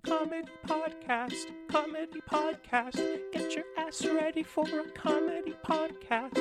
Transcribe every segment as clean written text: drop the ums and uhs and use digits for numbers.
Comedy podcast, comedy podcast. Get your ass ready for a comedy podcast.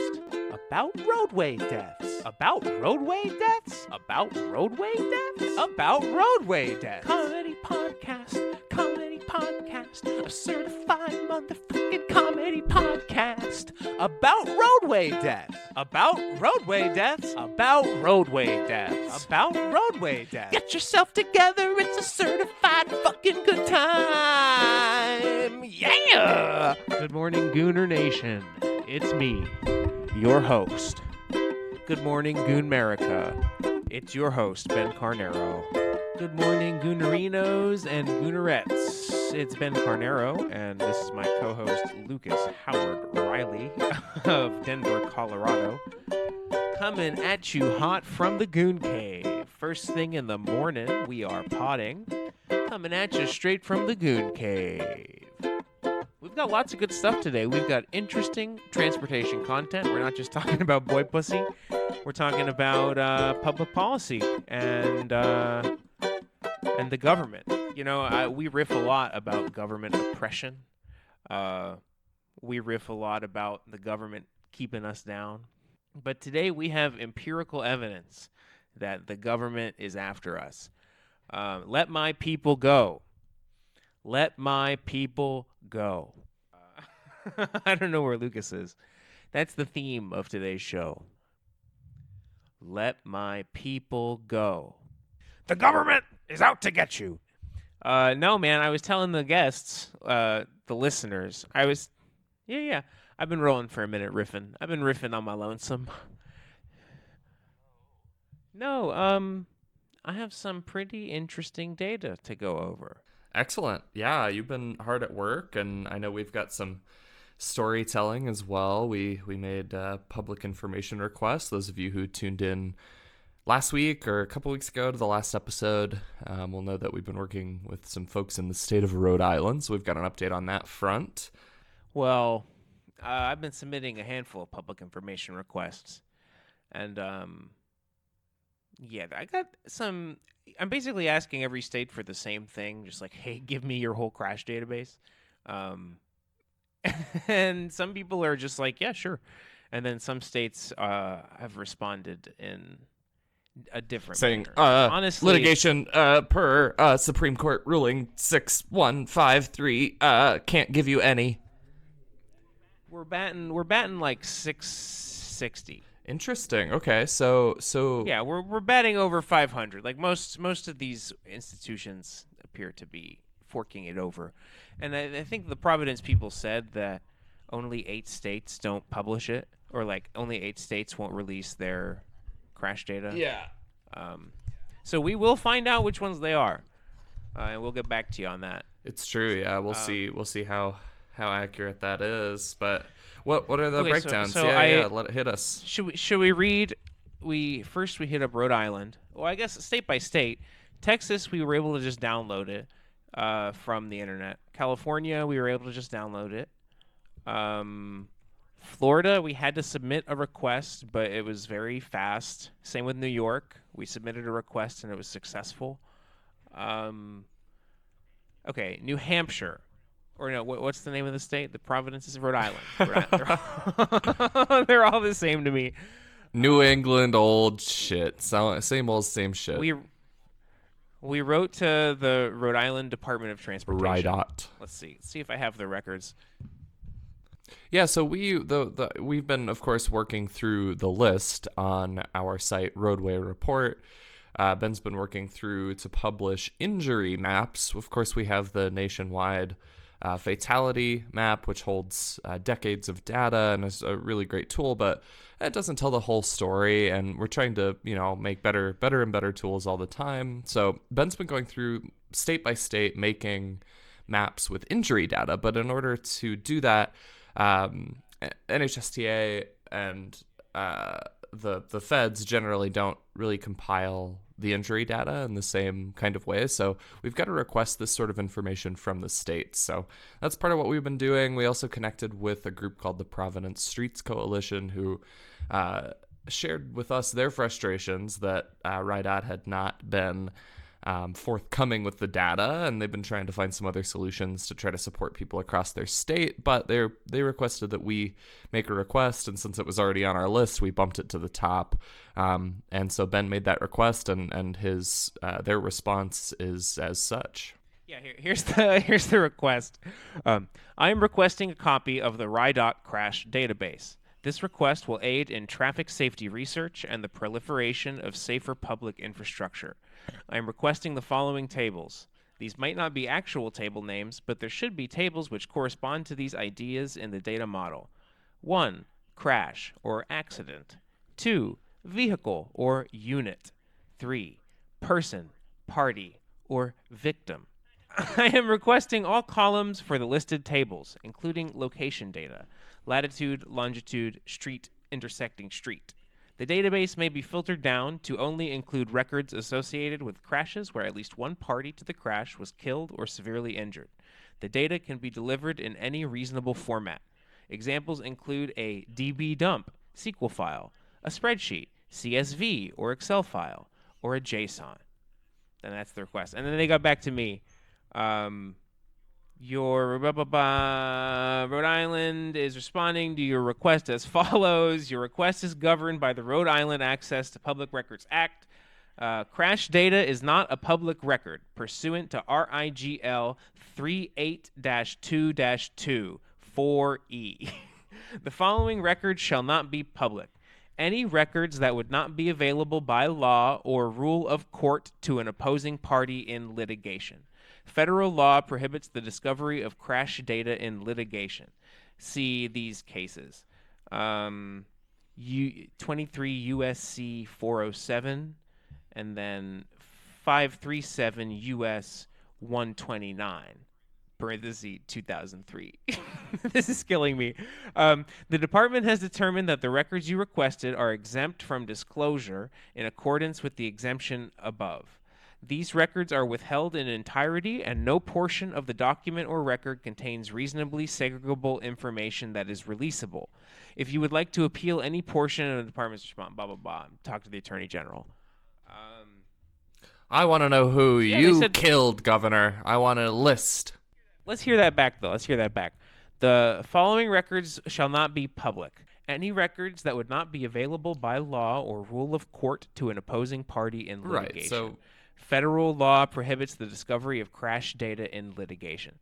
About roadway deaths. About roadway deaths? About roadway deaths? About roadway deaths. Comedy podcast, comedy podcast. A certified motherfucking comedy podcast. About roadway deaths. About roadway deaths. About roadway deaths. About roadway deaths. Get yourself together, it's a certified fucking good time. Yeah! Good morning, Gooner Nation. It's me, your host. Good morning, Goonmerica. It's your host, Ben Carnero. Good morning, Goonerinos and Goonerettes. It's Ben Carnero, and this is my co-host, Lucas Howard Riley of Denver, Colorado. Coming at you hot from the Goon Cave. First thing in the morning, we are potting. Coming at you straight from the Goon Cave. We've got lots of good stuff today. We've got interesting transportation content. We're not just talking about boy pussy. We're talking about public policy and the government. You know, we riff a lot about government oppression. We riff a lot about the government keeping us down. But today we have empirical evidence that the government is after us. Let my people go. Let my people go. I don't know where Lucas is. That's the theme of today's show. Let my people go. The government is out to get you. No, man, I was telling the guests, the listeners, Yeah. I've been rolling for a minute riffing. I've been riffing on my lonesome. No, I have some pretty interesting data to go over. Excellent. Yeah, you've been hard at work, and I know we've got some storytelling as well. We made public information requests. Those of you who tuned in last week or a couple weeks ago to the last episode will know that we've been working with some folks in the state of Rhode Island, so we've got an update on that front. Well, I've been submitting a handful of public information requests, and yeah, I got some. I'm basically asking every state for the same thing, just like, hey, give me your whole crash database. And some people are just like, yeah, sure. And then some states have responded in a different saying, manner. Honestly, litigation per Supreme Court ruling 6153 can't give you any. We're batting like 660. Interesting. Okay, so yeah, we're batting over 500. Like most of these institutions appear to be forking it over, and I think the Providence people said that only 8 states don't publish it, or like only 8 states won't release their crash data. Yeah. So we will find out which ones they are, and we'll get back to you on that. It's true. Yeah, we'll see how accurate that is, but. What are the breakdowns? So yeah, let it hit us. Should we read? We hit up Rhode Island. Well, I guess state by state. Texas, we were able to just download it from the internet. California, we were able to just download it. Florida, we had to submit a request, but it was very fast. Same with New York. We submitted a request and it was successful. Okay, New Hampshire. Or no, what's the name of the state? The Providence is Rhode Island. They're all the same to me. New England, old shit. Same old, same shit. We wrote to the Rhode Island Department of Transportation. RIDOT. Let's see if I have the records. Yeah, so we've been, of course, working through the list on our site, Roadway Report. Ben's been working through to publish injury maps. Of course, we have the nationwide fatality map, which holds decades of data and is a really great tool, but it doesn't tell the whole story, and we're trying to, make better and better tools all the time. So Ben's been going through state by state making maps with injury data, but in order to do that, NHSTA and the feds generally don't really compile the injury data in the same kind of way. So we've got to request this sort of information from the states. So that's part of what we've been doing. We also connected with a group called the Providence Streets Coalition, who shared with us their frustrations that RIDOT had not been forthcoming with the data, and they've been trying to find some other solutions to try to support people across their state, but they requested that we make a request, and since it was already on our list, we bumped it to the top. And so Ben made that request, and his their response is as such. Yeah, here's the request. I am requesting a copy of the RIDOC crash database. This request will aid in traffic safety research and the proliferation of safer public infrastructure. I am requesting the following tables. These might not be actual table names, but there should be tables which correspond to these ideas in the data model. 1. Crash or accident. 2. Vehicle or unit. 3. Person, party, or victim. I am requesting all columns for the listed tables, including location data, latitude, longitude, street, intersecting street. The database may be filtered down to only include records associated with crashes where at least one party to the crash was killed or severely injured. The data can be delivered in any reasonable format. Examples include a DB dump, SQL file, a spreadsheet, CSV or Excel file, or a JSON. And that's the request. And then they got back to me. Your Rhode Island is responding to your request as follows. Your request is governed by the Rhode Island Access to Public Records Act. Crash data is not a public record pursuant to RIGL 38-2-2 4E. The following records shall not be public. Any records that would not be available by law or rule of court to an opposing party in litigation. Federal law prohibits the discovery of crash data in litigation. See these cases. 23 USC 407 and then 537 US 129. Parenthesis 2003. This is killing me. The department has determined that the records you requested are exempt from disclosure in accordance with the exemption above. These records are withheld in entirety, and no portion of the document or record contains reasonably segregable information that is releasable. If you would like to appeal any portion of the department's response, blah, blah, blah, talk to the Attorney General. I want to know who you killed, Governor. I want a list. Let's hear that back, though. Let's hear that back. The following records shall not be public. Any records that would not be available by law or rule of court to an opposing party in litigation. Right, so federal law prohibits the discovery of crash data in litigation.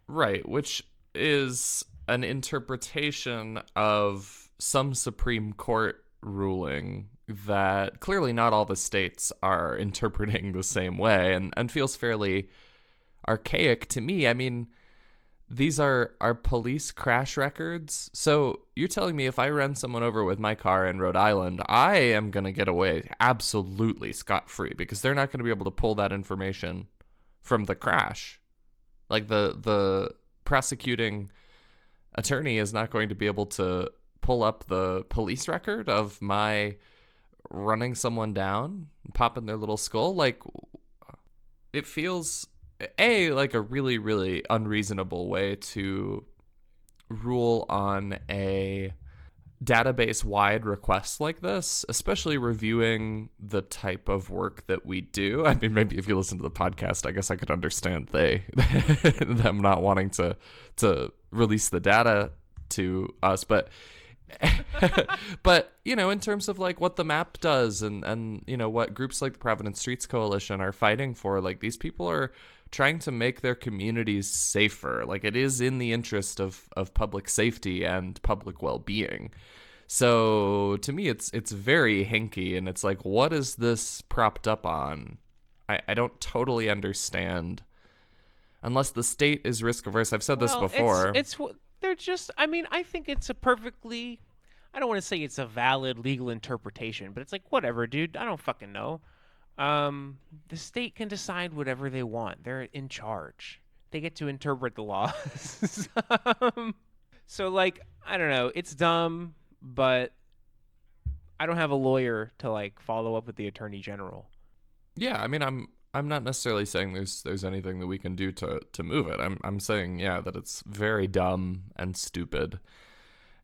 Right, which is an interpretation of some Supreme Court ruling that clearly not all the states are interpreting the same way, and feels fairly archaic to me. I mean, these are police crash records. So you're telling me if I run someone over with my car in Rhode Island, I am going to get away absolutely scot-free because they're not going to be able to pull that information from the crash. Like the prosecuting attorney is not going to be able to pull up the police record of my running someone down, popping their little skull. Like, it feels like a really, really unreasonable way to rule on a database-wide request like this, especially reviewing the type of work that we do. I mean, maybe if you listen to the podcast, I guess I could understand them not wanting to release the data to us, but but in terms of like what the map does and what groups like the Providence Streets Coalition are fighting for, like these people are trying to make their communities safer. Like, it is in the interest of public safety and public well-being. So to me, it's very hinky, and it's like, what is this propped up on? I don't totally understand. Unless the state is risk averse. I've said this before. They're just, I mean, I think it's a perfectly, I don't want to say it's a valid legal interpretation, but it's like, whatever, dude. I don't fucking know. The state can decide whatever they want. They're in charge. They get to interpret the laws. So, like, I don't know. It's dumb, but I don't have a lawyer to, like, follow up with the Attorney General. Yeah, I mean, I'm not necessarily saying there's anything that we can do to move it. I'm saying, yeah, that it's very dumb and stupid.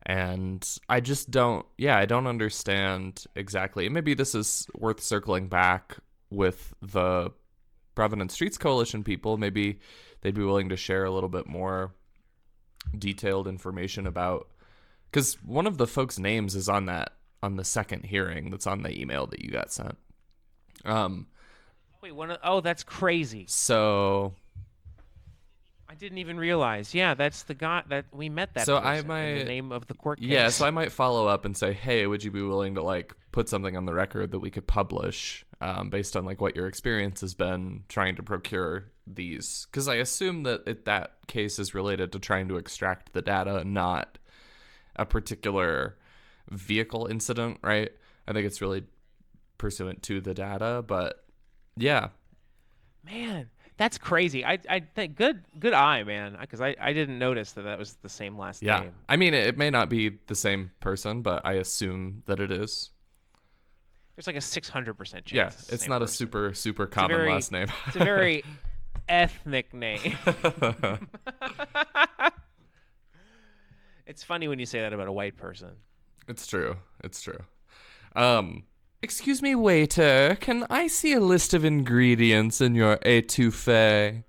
And I just don't understand exactly. Maybe this is worth circling back with the Providence Streets Coalition people, maybe they'd be willing to share a little bit more detailed information about, because one of the folks' names is on the second hearing that's on the email that you got sent. Wait, oh, that's crazy. So I didn't even realize. Yeah, that's the guy that we met that person in the name of the court case. Yeah, so I might follow up and say, hey, would you be willing to like put something on the record that we could publish based on like what your experience has been trying to procure these? Because I assume that that case is related to trying to extract the data, not a particular vehicle incident, right? I think it's really pursuant to the data, but yeah. Man, that's crazy. I think good eye, man, because I didn't notice that was the same last name. I mean, it may not be the same person, but I assume that it is. There's like a 600% chance. Yeah, it's not person. A super common last name. It's a very ethnic name. It's funny when you say that about a white person. It's true. Excuse me, waiter. Can I see a list of ingredients in your étouffée?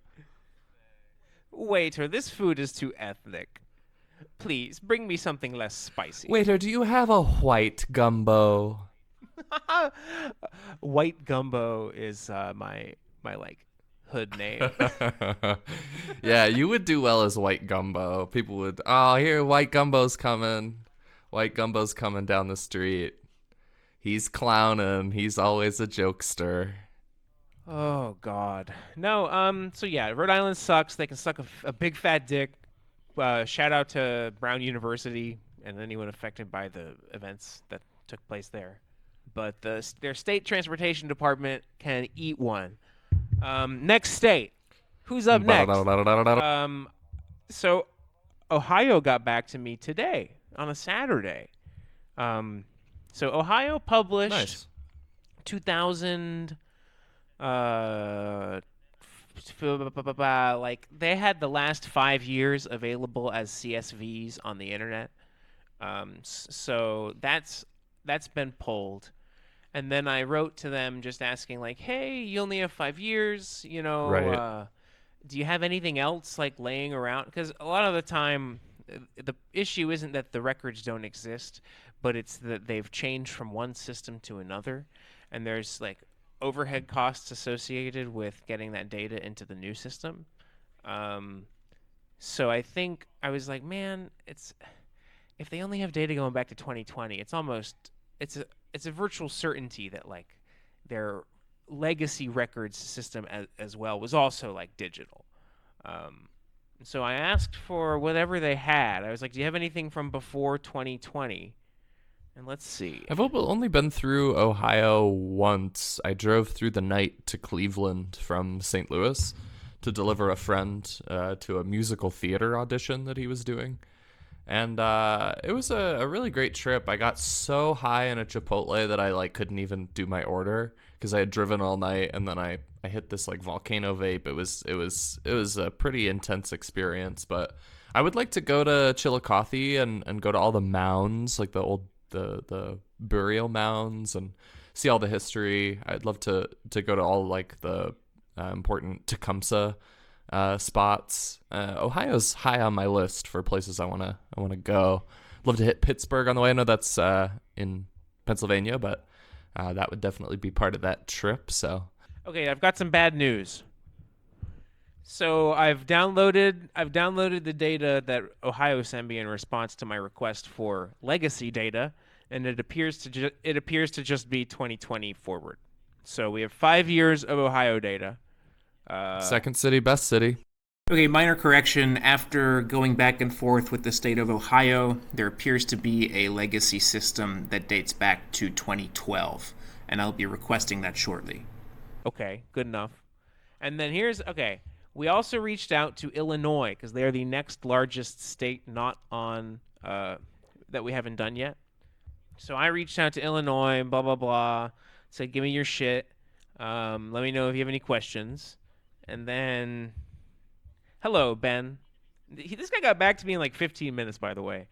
Waiter, this food is too ethnic. Please, bring me something less spicy. Waiter, do you have a white gumbo? White gumbo is my like hood name. Yeah, you would do well as white gumbo. People would, oh, here, white gumbo's coming. White gumbo's coming down the street. He's clowning. He's always a jokester. Oh, God. No, so yeah, Rhode Island sucks. They can suck a big fat dick. Shout out to Brown University and anyone affected by the events that took place there. But their state transportation department can eat one. Next state. Who's up next? So Ohio got back to me today on a Saturday. So Ohio published 2000 like they had the last 5 years available as CSVs on the internet. So that's been pulled. And then I wrote to them just asking like, hey, you only have 5 years, you know, right. Do you have anything else like laying around? Because a lot of the time the issue isn't that the records don't exist, but it's that they've changed from one system to another. And there's like overhead costs associated with getting that data into the new system. So I think I was like, man, if they only have data going back to 2020, it's a virtual certainty that like their legacy records system as well was also like digital. So I asked for whatever they had. I was like, do you have anything from before 2020? And let's see. I've only been through Ohio once. I drove through the night to Cleveland from St. Louis to deliver a friend to a musical theater audition that he was doing. And it was a really great trip. I got so high in a Chipotle that I like couldn't even do my order because I had driven all night, and then I hit this like volcano vape. It was a pretty intense experience, but I would like to go to Chillicothe and go to all the mounds, like the old the burial mounds, and see all the history. I'd love to go to all like the important Tecumseh spots. Ohio's high on my list for places I wanna go. Love to hit Pittsburgh on the way. I know that's in Pennsylvania, but that would definitely be part of that trip. So okay, I've got some bad news. So I've downloaded the data that Ohio sent me in response to my request for legacy data, and it appears to just be 2020 forward. So we have 5 years of Ohio data. Second city, best city. Okay, minor correction. After going back and forth with the state of Ohio, there appears to be a legacy system that dates back to 2012, and I'll be requesting that shortly. Okay, good enough. And then we also reached out to Illinois because they're the next largest state not on that we haven't done yet. So I reached out to Illinois, blah, blah, blah, said, give me your shit. Let me know if you have any questions. And then, hello, Ben. This guy got back to me in like 15 minutes, by the way.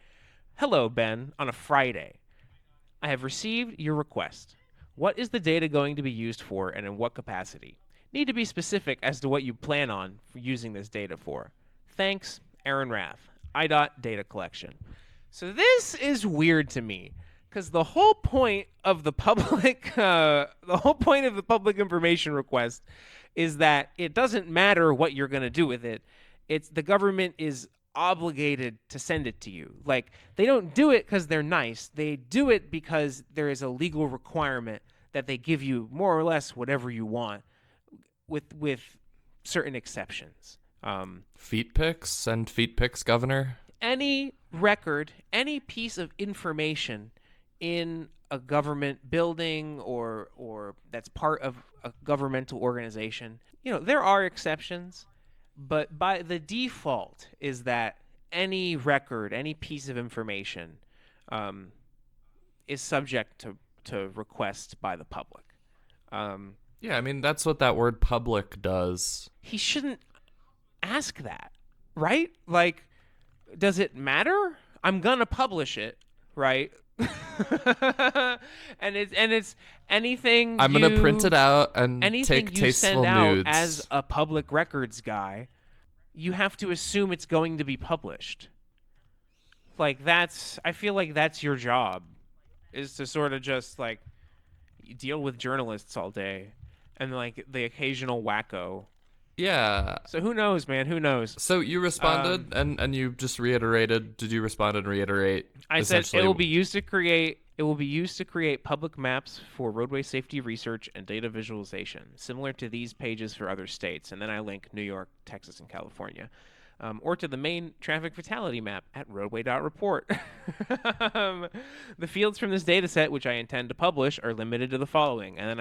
Hello, Ben, on a Friday. I have received your request. What is the data going to be used for and in what capacity? Need to be specific as to what you plan on for using this data for. Thanks, Aaron Rath. IDOT data collection. So this is weird to me because the whole point of the public information request is that it doesn't matter what you're going to do with it. It's the government is obligated to send it to you. Like, they don't do it because they're nice. They do it because there is a legal requirement that they give you more or less whatever you want, with certain exceptions. Feet pics? Send feet pics, Governor? Any record, any piece of information in a government building or that's part of a governmental organization, there are exceptions, but by the default is that any record, any piece of information is subject to request by the public. Yeah, I mean, that's what that word public does. He shouldn't ask that, right? Like, does it matter? I'm gonna publish it, right? and it's anything I'm gonna print it out and anything take you tasteful send out nudes. as a public records guy, you have to assume it's going to be published. Like, I feel like that's your job, is to sort of just like deal with journalists all day and like the occasional wacko. Yeah. So who knows, man? Who knows? So you responded and you just reiterated. Did you respond and reiterate? I said it will be used to create public maps for roadway safety research and data visualization, similar to these pages for other states. And then I link New York, Texas, and California. Or to the main traffic fatality map at roadway.report. The fields from this data set, which I intend to publish, are limited to the following. And then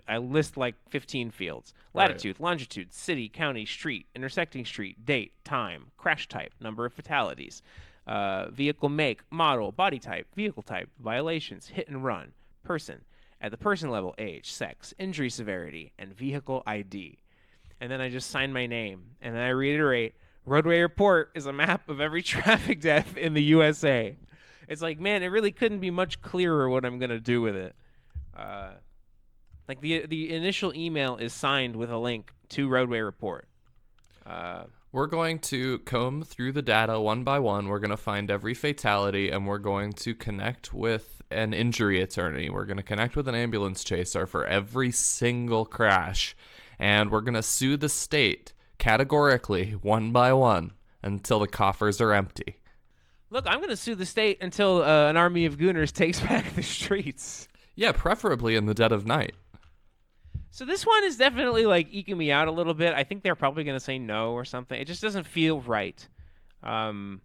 I list like 15 fields. Latitude, longitude, city, county, street, intersecting street, date, time, crash type, number of fatalities, vehicle make, model, body type, vehicle type, violations, hit and run, person. At the person level, age, sex, injury severity, and vehicle ID. And then I just sign my name. And then I reiterate, Roadway Report is a map of every traffic death in the USA. It's like, man, it really couldn't be much clearer what I'm going to do with it. Like the initial email is signed with a link to Roadway Report. We're going to comb through the data one by one. We're going to find every fatality, and we're going to connect with an injury attorney. We're going to connect with an ambulance chaser for every single crash, and we're going to sue the state categorically, one by one, until the coffers are empty. Look, I'm going to sue the state until an army of gooners takes back the streets. Yeah, preferably in the dead of night. So this one is definitely like eking me out a little bit. I think they're probably going to say no or something. It just doesn't feel right. And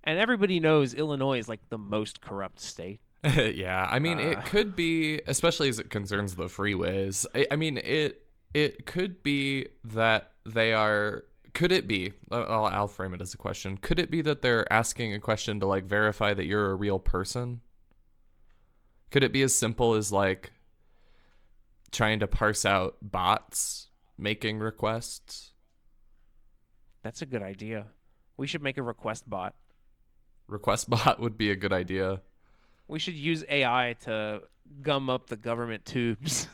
everybody knows Illinois is like the most corrupt state. Yeah, I mean, it could be, especially as it concerns the freeways. I mean, it could be that they are. Could it be? I'll frame it as a question. Could it be that they're asking a question to like verify that you're a real person? Could it be as simple as like trying to parse out bots making requests? That's a good idea. We should make a request bot. Request bot would be a good idea. We should use AI to gum up the government tubes.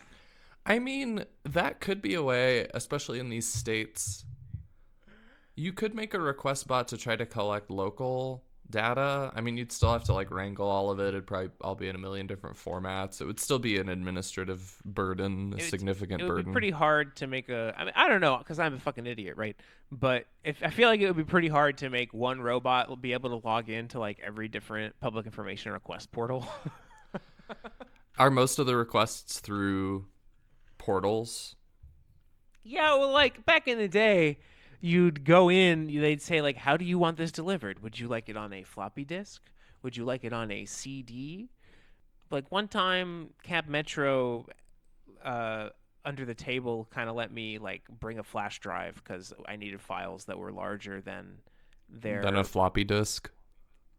I mean, that could be a way, especially in these states. You could make a request bot to try to collect local data. I mean, you'd still have to like wrangle all of it. It'd probably all be in a million different formats. It would still be an administrative burden, significant burden. It would be pretty hard to make I mean, I don't know, because I'm a fucking idiot, right? But I feel like it would be pretty hard to make one robot be able to log into like every different public information request portal. Are most of the requests through portals? Yeah, well, like back in the day, you'd go in, they'd say like, how do you want this delivered? Would you like it on a floppy disk? Would you like it on a CD? Like one time, Cab Metro under the table kind of let me like bring a flash drive because I needed files that were larger than a floppy disk.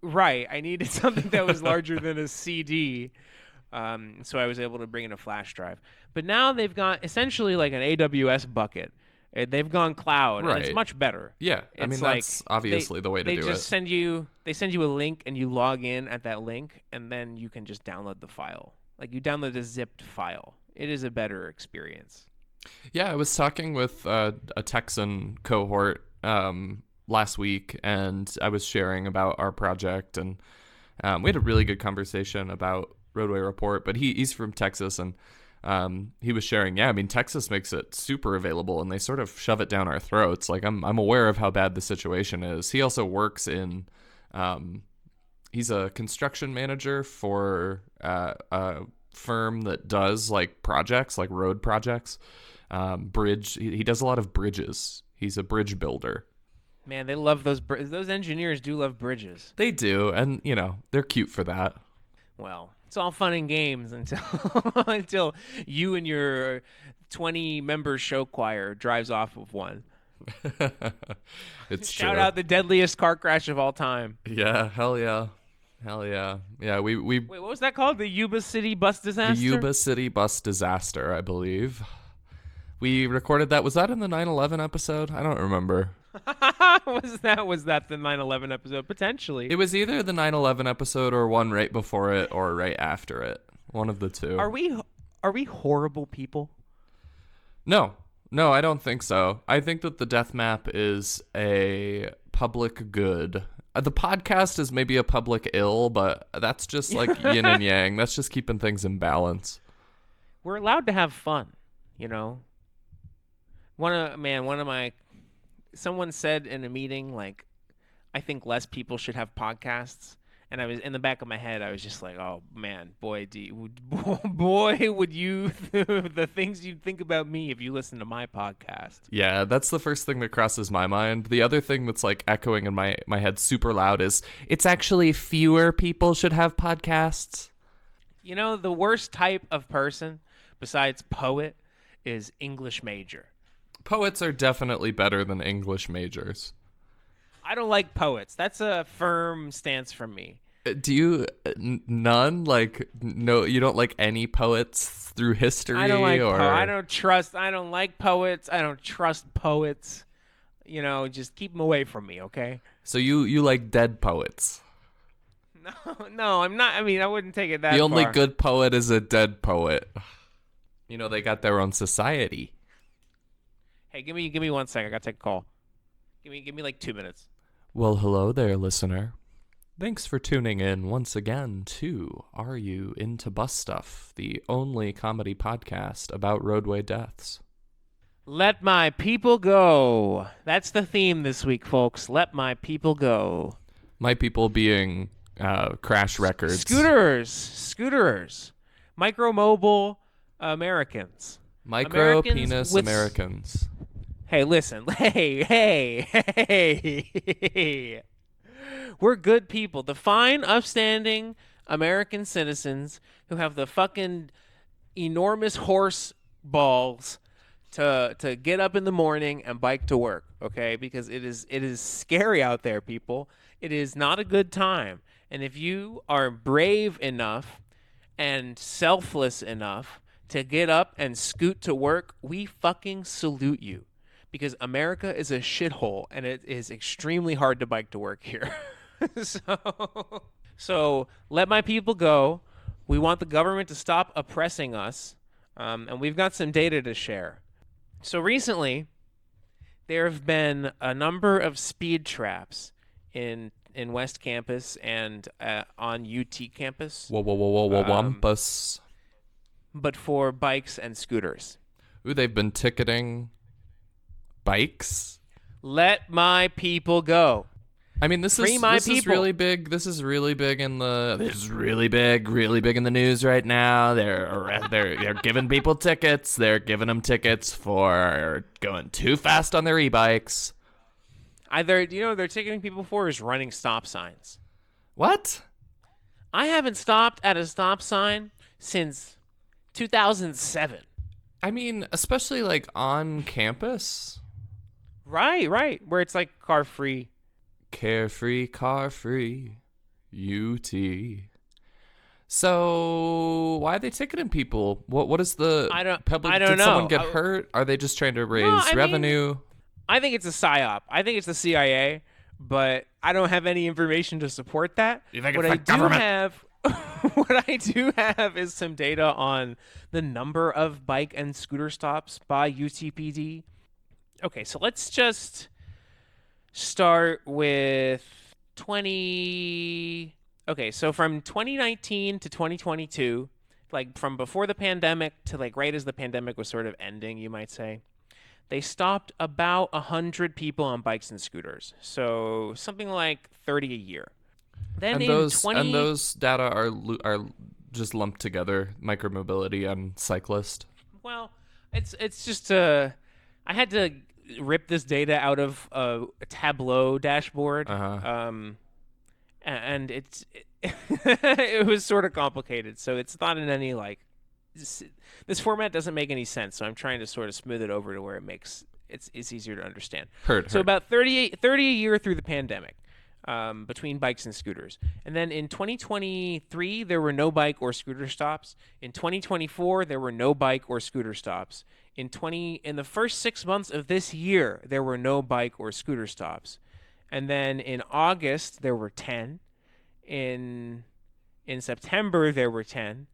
Right, I needed something that was larger than a CD. So I was able to bring in a flash drive. But now they've got essentially like an AWS bucket. They've gone cloud, right. And it's much better. Yeah, I mean, that's obviously the way to do it. They send you a link, and you log in at that link, and then you can just download the file. Like you download a zipped file. It is a better experience. Yeah, I was talking with a Texan cohort last week, and I was sharing about our project, and we had a really good conversation about Roadway Report, but he's from Texas, and he was sharing, yeah, I mean, Texas makes it super available, and they sort of shove it down our throats. Like, I'm aware of how bad the situation is. He also works in, he's a construction manager for a firm that does, like, projects, like road projects, bridge. He does a lot of bridges. He's a bridge builder. Man, they love those engineers do love bridges. They do, and, you know, they're cute for that. Well, it's all fun and games until until you and your 20-member show choir drives off of one. It's Shout true. out the deadliest car crash of all time. Yeah, hell yeah. Hell yeah. Yeah, we Wait, what was that called? The Yuba City bus disaster? the Yuba City bus disaster, I believe. We recorded that. Was that in the 9/11 episode? I don't remember. was that the 9/11 episode? Potentially. It was either the 9/11 episode or one right before it or right after it. One of the two. Are we horrible people? No, I don't think so. I think that the death map is a public good. The podcast is maybe a public ill, but that's just like yin and yang. That's just keeping things in balance. We're allowed to have fun, you know. Someone said in a meeting, like, I think less people should have podcasts. And I was in the back of my head, I was just like, oh man, boy, would you the things you'd think about me if you listen to my podcast. Yeah, that's the first thing that crosses my mind. The other thing that's like echoing in my head super loud is it's actually fewer people should have podcasts. You know, the worst type of person besides poet is English major. Poets are definitely better than English majors. I don't like poets. That's a firm stance from me. Do you none? Like, no, you don't like any poets through history? I don't like or I don't like poets. I don't trust poets. You know, just keep them away from me, okay? So you like dead poets? No, I'm not. I mean, I wouldn't take it that far. The only good poet is a dead poet. You know, they got their own society. Hey, give me 1 second. I gotta take a call. Give me like 2 minutes. Well, hello there, listener. Thanks for tuning in once again to Are You Into Bus Stuff, the only comedy podcast about roadway deaths. Let my people go. That's the theme this week, folks. Let my people go. My people being Crash Records. Scooterers. Micromobile Americans. Micro-penis Americans. Hey, listen. Hey. We're good people. The fine, upstanding American citizens who have the fucking enormous horse balls to get up in the morning and bike to work, okay? Because it is scary out there, people. It is not a good time. And if you are brave enough and selfless enough to get up and scoot to work, we fucking salute you. Because America is a shithole, and it is extremely hard to bike to work here. So let my people go. We want the government to stop oppressing us, and we've got some data to share. So recently, there have been a number of speed traps in West Campus and on UT campus. Whoa, wumpus. But for bikes and scooters. Ooh, they've been ticketing bikes. Let my people go. I mean, this is really big. This is really big in the news right now. They're giving people tickets. They're giving them tickets for going too fast on their e-bikes. They're ticketing people for is running stop signs. What? I haven't stopped at a stop sign since 2007. I mean, especially like on campus. Right. Where it's like car free. Carefree, car free, UT. So why are they ticketing people? What is the public? I don't did know. Someone get hurt? Are they just trying to raise revenue? I think it's a psyop. I think it's the CIA, but I don't have any information to support that. You think what it's I the government? what I do have is some data on the number of bike and scooter stops by UTPD. Okay, so let's just start with 20. Okay, so from 2019 to 2022, like from before the pandemic to like right as the pandemic was sort of ending, you might say, they stopped about 100 people on bikes and scooters. So something like 30 a year. Then And in those 20 and those data are just lumped together, micromobility and cyclist. Well, it's just I had to rip this data out of a Tableau dashboard. Uh-huh. And it was sort of complicated. So it's not in any like this format doesn't make any sense. So I'm trying to sort of smooth it over to where it's easier to understand. Heard. So about 30 a year through the pandemic. Between bikes and scooters. And then in 2023, there were no bike or scooter stops. In 2024, there were no bike or scooter stops. In the first 6 months of this year, there were no bike or scooter stops. And then in August, there were 10. In September, there were 10.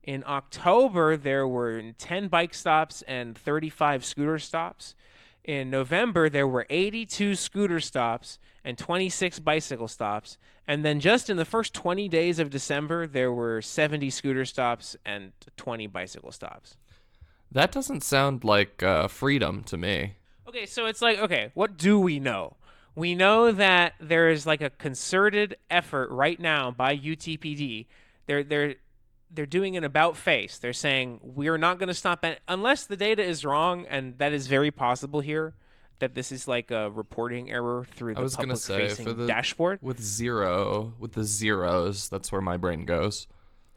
In October, there were 10 bike stops and 35 scooter stops. In November, there were 82 scooter stops and 26 bicycle stops. And then just in the first 20 days of December, there were 70 scooter stops and 20 bicycle stops. That doesn't sound like freedom to me. Okay, so it's like, okay, what do we know? We know that there is like a concerted effort right now by UTPD. They're doing an about face. They're saying we're not going to stop unless the data is wrong, and that is very possible here. That this is like a reporting error through the public-facing dashboard. With the zeros, that's where my brain goes.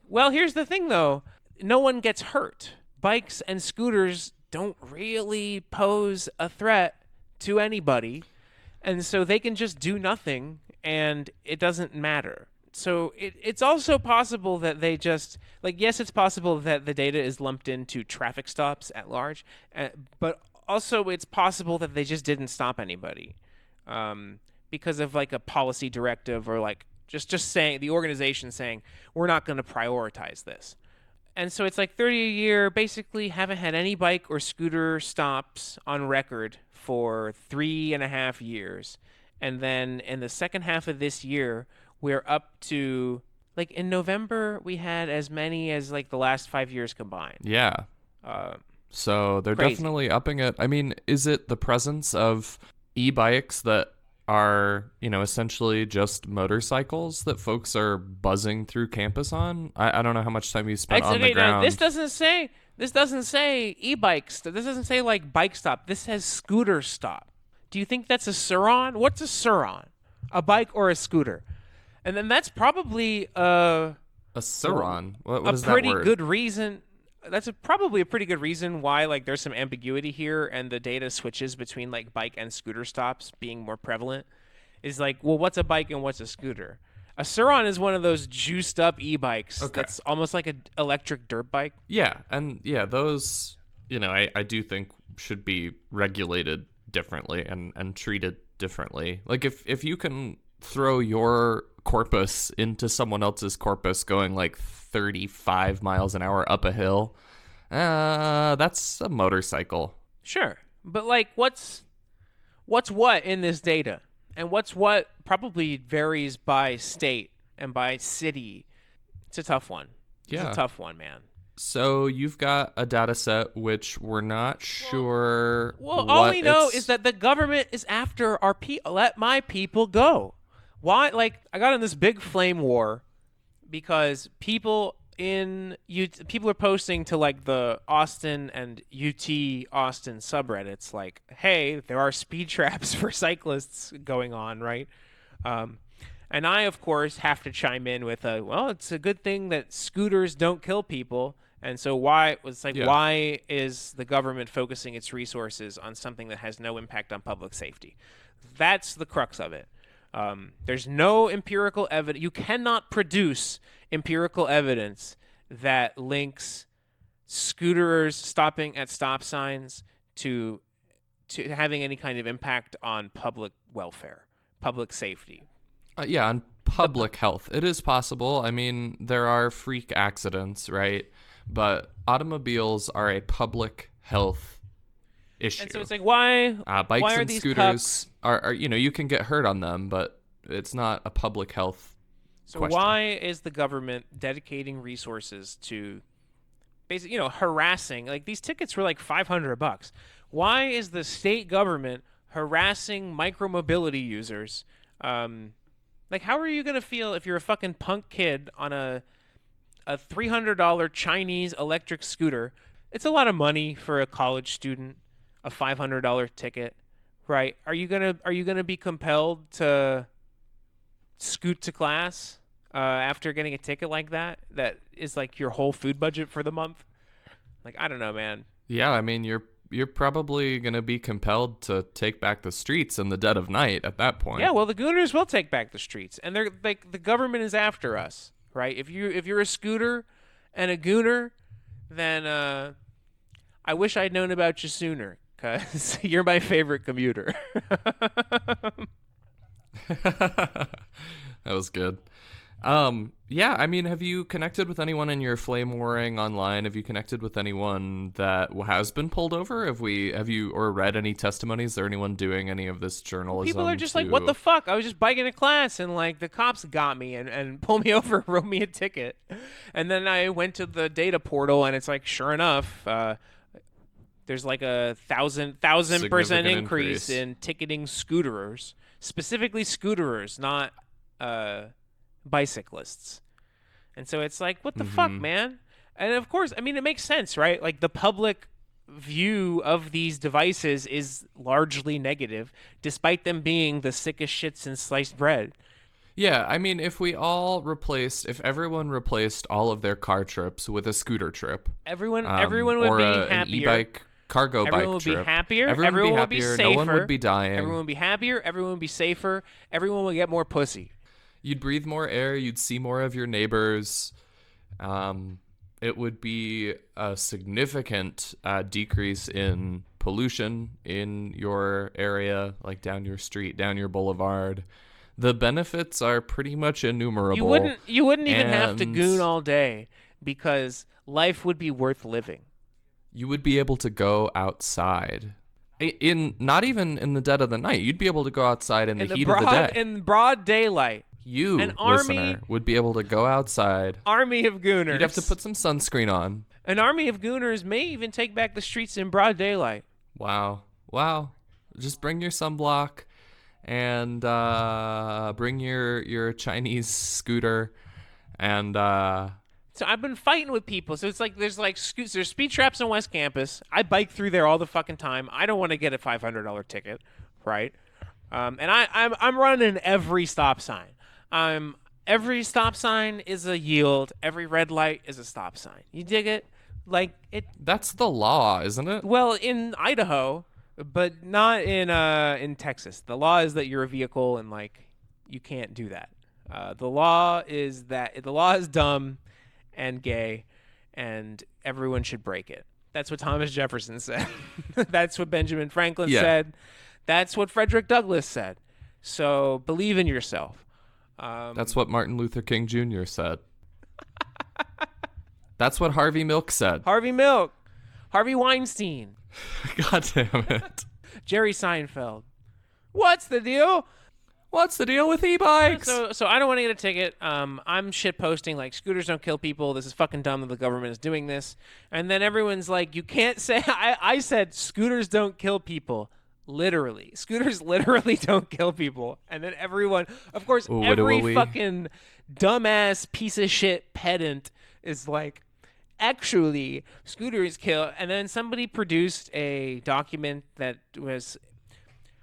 Well, here's the thing, though. No one gets hurt. Bikes and scooters don't really pose a threat to anybody, and so they can just do nothing, and it doesn't matter. So it's also possible that they just, like, yes, it's possible that the data is lumped into traffic stops at large, but also it's possible that they just didn't stop anybody because of, like, a policy directive or, like, just saying, the organization saying, we're not going to prioritize this. And so it's like 30 a year, basically haven't had any bike or scooter stops on record for 3.5 years. And then in the second half of this year, we're up to, like, in November, we had as many as, like, the last 5 years combined. Yeah. So they're crazy. definitely upping it. I mean, is it the presence of e-bikes that are, essentially just motorcycles that folks are buzzing through campus on? I don't know how much time you spent on the ground. No, this doesn't say e-bikes. This doesn't say, like, bike stop. This says scooter stop. Do you think that's a Suron? What's a Suron? A bike or a scooter? And then that's probably a Suron. What is that pretty word? good reason. That's probably a pretty good reason why, like, there's some ambiguity here and the data switches between, like, bike and scooter stops being more prevalent. Is like, well, what's a bike and what's a scooter? A Suron is one of those juiced up e-bikes that's almost like an electric dirt bike. Yeah, and yeah, those, I do think should be regulated differently and treated differently. Like, if you can throw your corpus into someone else's corpus going like 35 miles an hour up a hill, that's a motorcycle. Sure, but, like, what's what in this data, and what's what probably varies by state and by city. It's a tough one. Yeah. It's a tough one, man. So you've got a data set which we're not sure. Well, all we know is that the government is after our people. Let my people go. Why? Like, I got in this big flame war because people are posting to, like, the Austin and UT Austin subreddits, like, hey, there are speed traps for cyclists going on, right? And I, of course, have to chime in with well, it's a good thing that scooters don't kill people. And so why is the government focusing its resources on something that has no impact on public safety? That's the crux of it. There's no empirical evidence. You cannot produce empirical evidence that links scooters stopping at stop signs to having any kind of impact on public welfare, public safety. On public health. It is possible. I mean, there are freak accidents, right? But automobiles are a public health issue. And so it's like, why bikes why are and these scooters cucks? are, you can get hurt on them, but it's not a public health So question. why is the government dedicating resources to basically, harassing? Like, these tickets were like $500. Why is the state government harassing micromobility users? Like, how are you gonna feel if you're a fucking punk kid on a $300 Chinese electric scooter? It's a lot of money for a college student, a $500 ticket, right? Are you gonna be compelled to scoot to class after getting a ticket like that is like your whole food budget for the month? Like, I don't know, man. Yeah, I mean, you're probably going to be compelled to take back the streets in the dead of night at that point. Yeah, well, the Gooners will take back the streets, and they're like, the government is after us, right? If you're a scooter and a Gooner, then I wish I'd known about you sooner, cause you're my favorite commuter. That was good. Yeah, I mean, have you connected with anyone in your flame warring online? Have you connected with anyone that has been pulled over? Have you or read any testimonies? Is there anyone doing any of this journalism? People are just like, what the fuck? I was just biking to class, and like the cops got me and pulled me over and wrote me a ticket. And then I went to the data portal, and it's like, sure enough, there's like a 1,000% increase in ticketing scooterers, specifically scooterers, not bicyclists. And so it's like, what the fuck, man? And of course, I mean, it makes sense, right? Like, the public view of these devices is largely negative, despite them being the sickest shit since sliced bread. Yeah, I mean, if everyone replaced all of their car trips with a scooter trip, Everyone would or be an happier. e-bike cargo Everyone bike would trip, be happier. everyone would be would be happier, safer. no one would be dying. Everyone would be happier. Everyone would be safer. Everyone would get more pussy. You'd breathe more air. You'd see more of your neighbors. It would be a significant decrease in pollution in your area, like down your street, down your boulevard. The benefits are pretty much innumerable. You wouldn't even have to goon all day, because life would be worth living. You would be able to go outside. Not even in the dead of the night. You'd be able to go outside in the heat of the day. In broad daylight. You, An army- listener, would be able to go outside. Army of Gooners. You'd have to put some sunscreen on. An army of Gooners may even take back the streets in broad daylight. Wow. Just bring your sunblock and bring your Chinese scooter and So I've been fighting with people. So it's like there's speed traps on West Campus. I bike through there all the fucking time. I don't want to get a $500 ticket, right? And I'm running every stop sign. Every stop sign is a yield. Every red light is a stop sign. You dig it? Like it. That's the law, isn't it? Well, in Idaho, but not in Texas. The law is that you're a vehicle, and like you can't do that. The law is dumb and gay, and everyone should break it. That's what Thomas Jefferson said. That's what Benjamin Franklin said. That's what Frederick Douglass said. So believe in yourself. That's what Martin Luther King Jr. said. That's what Harvey Milk said. Harvey Milk. Harvey Weinstein. God damn it. Jerry Seinfeld. What's the deal? What's the deal with e-bikes? So I don't want to get a ticket. I'm shit posting like scooters don't kill people. This is fucking dumb that the government is doing this. And then everyone's like, you can't say. I said scooters don't kill people. Literally. Scooters literally don't kill people. And then everyone, of course, every fucking dumbass piece of shit pedant is like, actually, scooters kill. And then somebody produced a document that was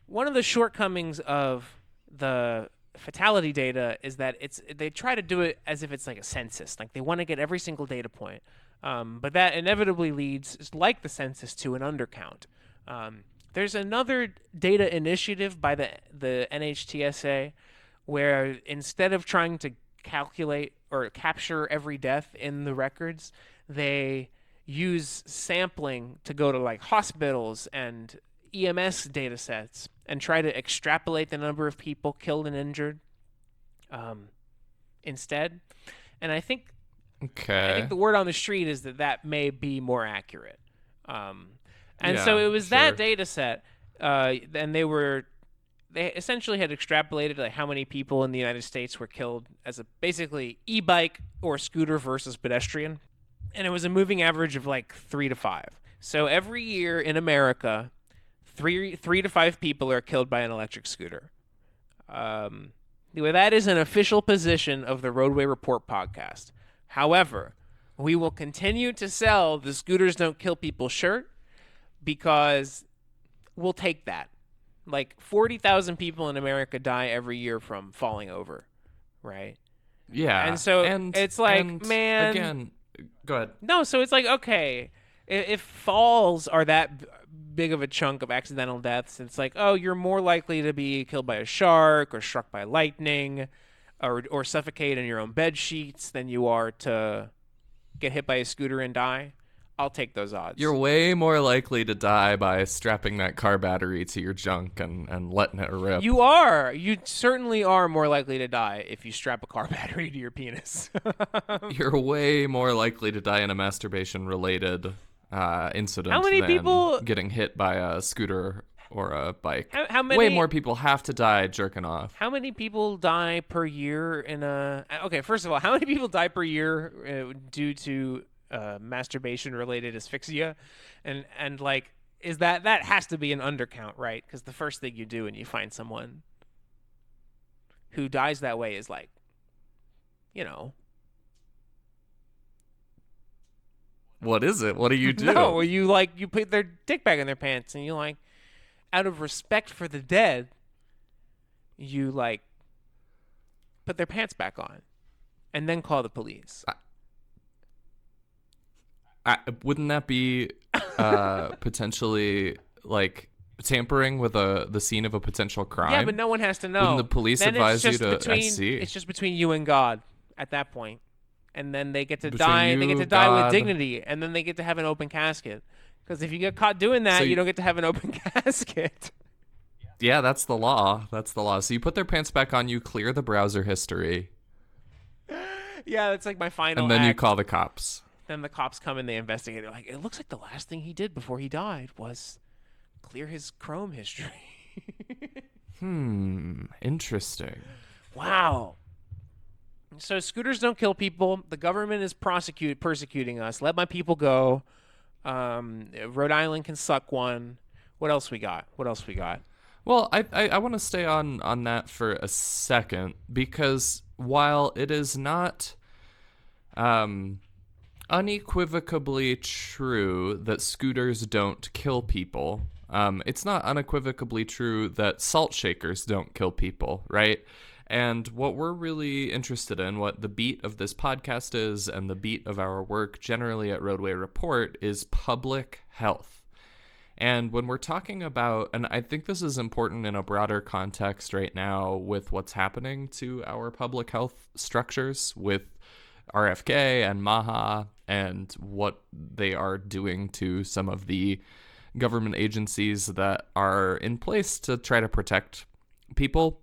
one of the shortcomings of the fatality data is that they try to do it as if it's like a census. Like they want to get every single data point. But that inevitably leads, like the census, to an undercount. There's another data initiative by the NHTSA where instead of trying to calculate or capture every death in the records, they use sampling to go to like hospitals and EMS data sets and try to extrapolate the number of people killed and injured. instead. And I think Okay. the word on the street is that may be more accurate. And so Yeah, it was sure. that data set, and they essentially had extrapolated like how many people in the United States were killed as a basically e-bike or scooter versus pedestrian, and it was a moving average of like 3 to 5. So every year in America, three to 5 people are killed by an electric scooter. That is an official position of the Roadway Report podcast. However, we will continue to sell the Scooters Don't Kill People shirt because we'll take that. Like 40,000 people in America die every year from falling over, right? Yeah. And so it's like, and man, again, go ahead. no, so it's like, okay, if falls are that big of a chunk of accidental deaths, it's like, oh, you're more likely to be killed by a shark or struck by lightning or suffocate in your own bed sheets than you are to get hit by a scooter and die. I'll take those odds. You're way more likely to die by strapping that car battery to your junk and letting it rip. You are. You certainly are more likely to die if you strap a car battery to your penis. You're way more likely to die in a masturbation-related incident How many than people getting hit by a scooter or a bike. How many? Way more people have to die jerking off. How many people die per year in a? Okay, first of all, how many people die per year due to masturbation-related asphyxia, and like, is that has to be an undercount, right? Because the first thing you do when you find someone who dies that way is like, you know, What is it? What do you do? no, you put their dick back in their pants, and you like, out of respect for the dead, you like put their pants back on, and then call the police. Wouldn't that be potentially like tampering with the scene of a potential crime? Yeah, but no one has to know. Wouldn't the police Then advise you to SC? It's just between you and God at that point, and then they get to Between die. They you, get to die with God. dignity, and then they get to have an open casket. Because if you get caught doing that, So you you- don't get to have an open casket. Yeah, that's the law. That's the law. So you put their pants back on, you clear the browser history, Yeah, that's like my final. and then you act. call the cops. Then the cops come and they investigate. They're like, it looks like the last thing he did before he died was clear his Chrome history. Interesting. Wow. So scooters don't kill people. The government is persecuting us. Let my people go. Rhode Island can suck one. What else we got? Well, I want to stay on that for a second, because while it is not unequivocally true that scooters don't kill people, it's not unequivocally true that salt shakers don't kill people, right? And what we're really interested in, what the beat of this podcast is, and the beat of our work generally at Roadway Report, is public health. And when we're talking about, and I think this is important in a broader context right now with what's happening to our public health structures with RFK and MAHA and what they are doing to some of the government agencies that are in place to try to protect people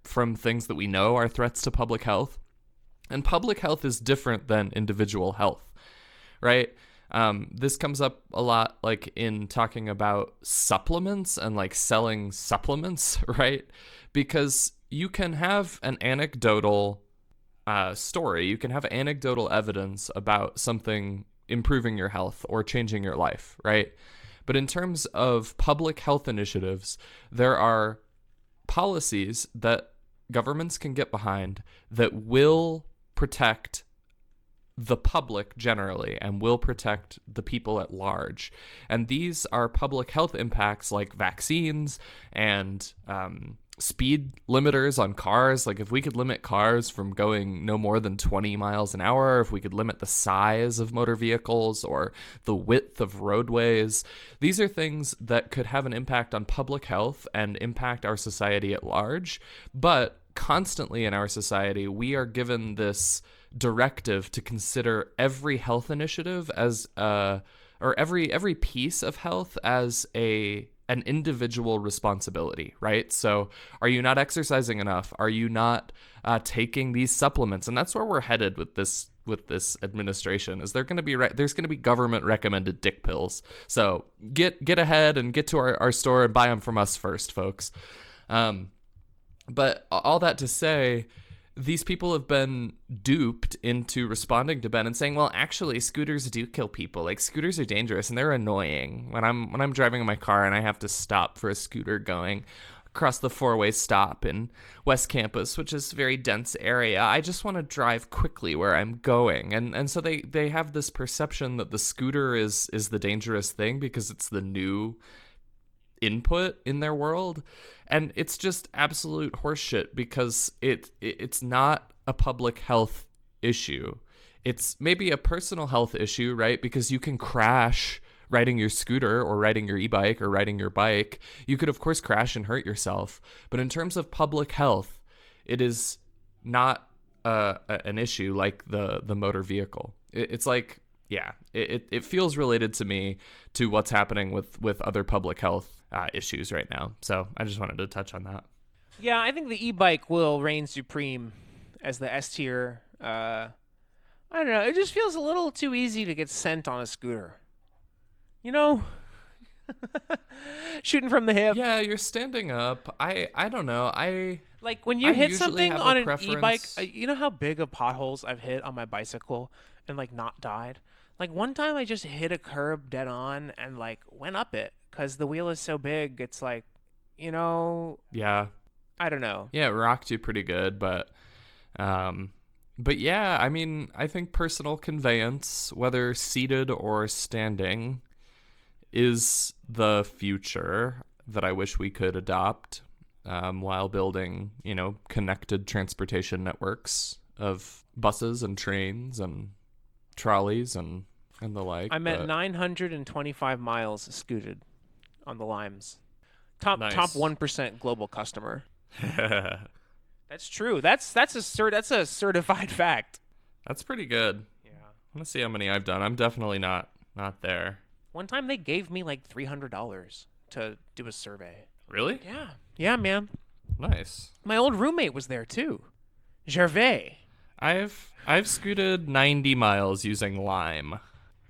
from things that we know are threats to public health. And public health is different than individual health, right? This comes up a lot, like in talking about supplements and like selling supplements, right? Because you can have an anecdotal story, you can have anecdotal evidence about something improving your health or changing your life, right? But in terms of public health initiatives, there are policies that governments can get behind that will protect the public generally and will protect the people at large. And these are public health impacts like vaccines and speed limiters on cars. Like if we could limit cars from going no more than 20 miles an hour, if we could limit the size of motor vehicles or the width of roadways, these are things that could have an impact on public health and impact our society at large. But constantly in our society, we are given this directive to consider every health initiative as or every piece of health as a an individual responsibility, right? So are you not exercising enough? Are you not taking these supplements? And that's where we're headed with this administration. Is there's going to be government recommended dick pills. So get ahead and get to our store and buy them from us first, folks. But all that to say, these people have been duped into responding to Ben and saying, well, actually, scooters do kill people. Like, scooters are dangerous and they're annoying. When I'm driving in my car and I have to stop for a scooter going across the four-way stop in West Campus, which is a very dense area, I just want to drive quickly where I'm going. And so they have this perception that the scooter is the dangerous thing because it's the new input in their world. And it's just absolute horseshit because it's not a public health issue. It's maybe a personal health issue, right? Because you can crash riding your scooter or riding your e-bike or riding your bike. You could, of course, crash and hurt yourself. But in terms of public health, it is not an issue like the motor vehicle. It's like, yeah, it feels related to me to what's happening with other public health issues right now. So I just wanted to touch on that. Yeah, I think the e-bike will reign supreme as the S tier. I don't know. It just feels a little too easy to get sent on a scooter. You know? Shooting from the hip. Yeah, you're standing up. I don't know. Like when you I hit usually something have a on an preference. e-bike, you know how big of potholes I've hit on my bicycle and like not died? Like one time I just hit a curb dead on and like went up it because the wheel is so big. It's like, you know, Yeah. I don't know. Yeah, it rocked you pretty good, but yeah, I mean, I think personal conveyance, whether seated or standing, is the future that I wish we could adopt while building, connected transportation networks of buses and trains and trolleys and the like. I'm at 925 miles scooted on the Limes. Top 1% global customer. That's true. That's a certified fact. That's pretty good. Yeah. I want to see how many I've done. I'm definitely not there. One time they gave me like $300 to do a survey. Really? Yeah. Yeah, man. Nice. My old roommate was there too. Gervais. I've scooted 90 miles using Lime.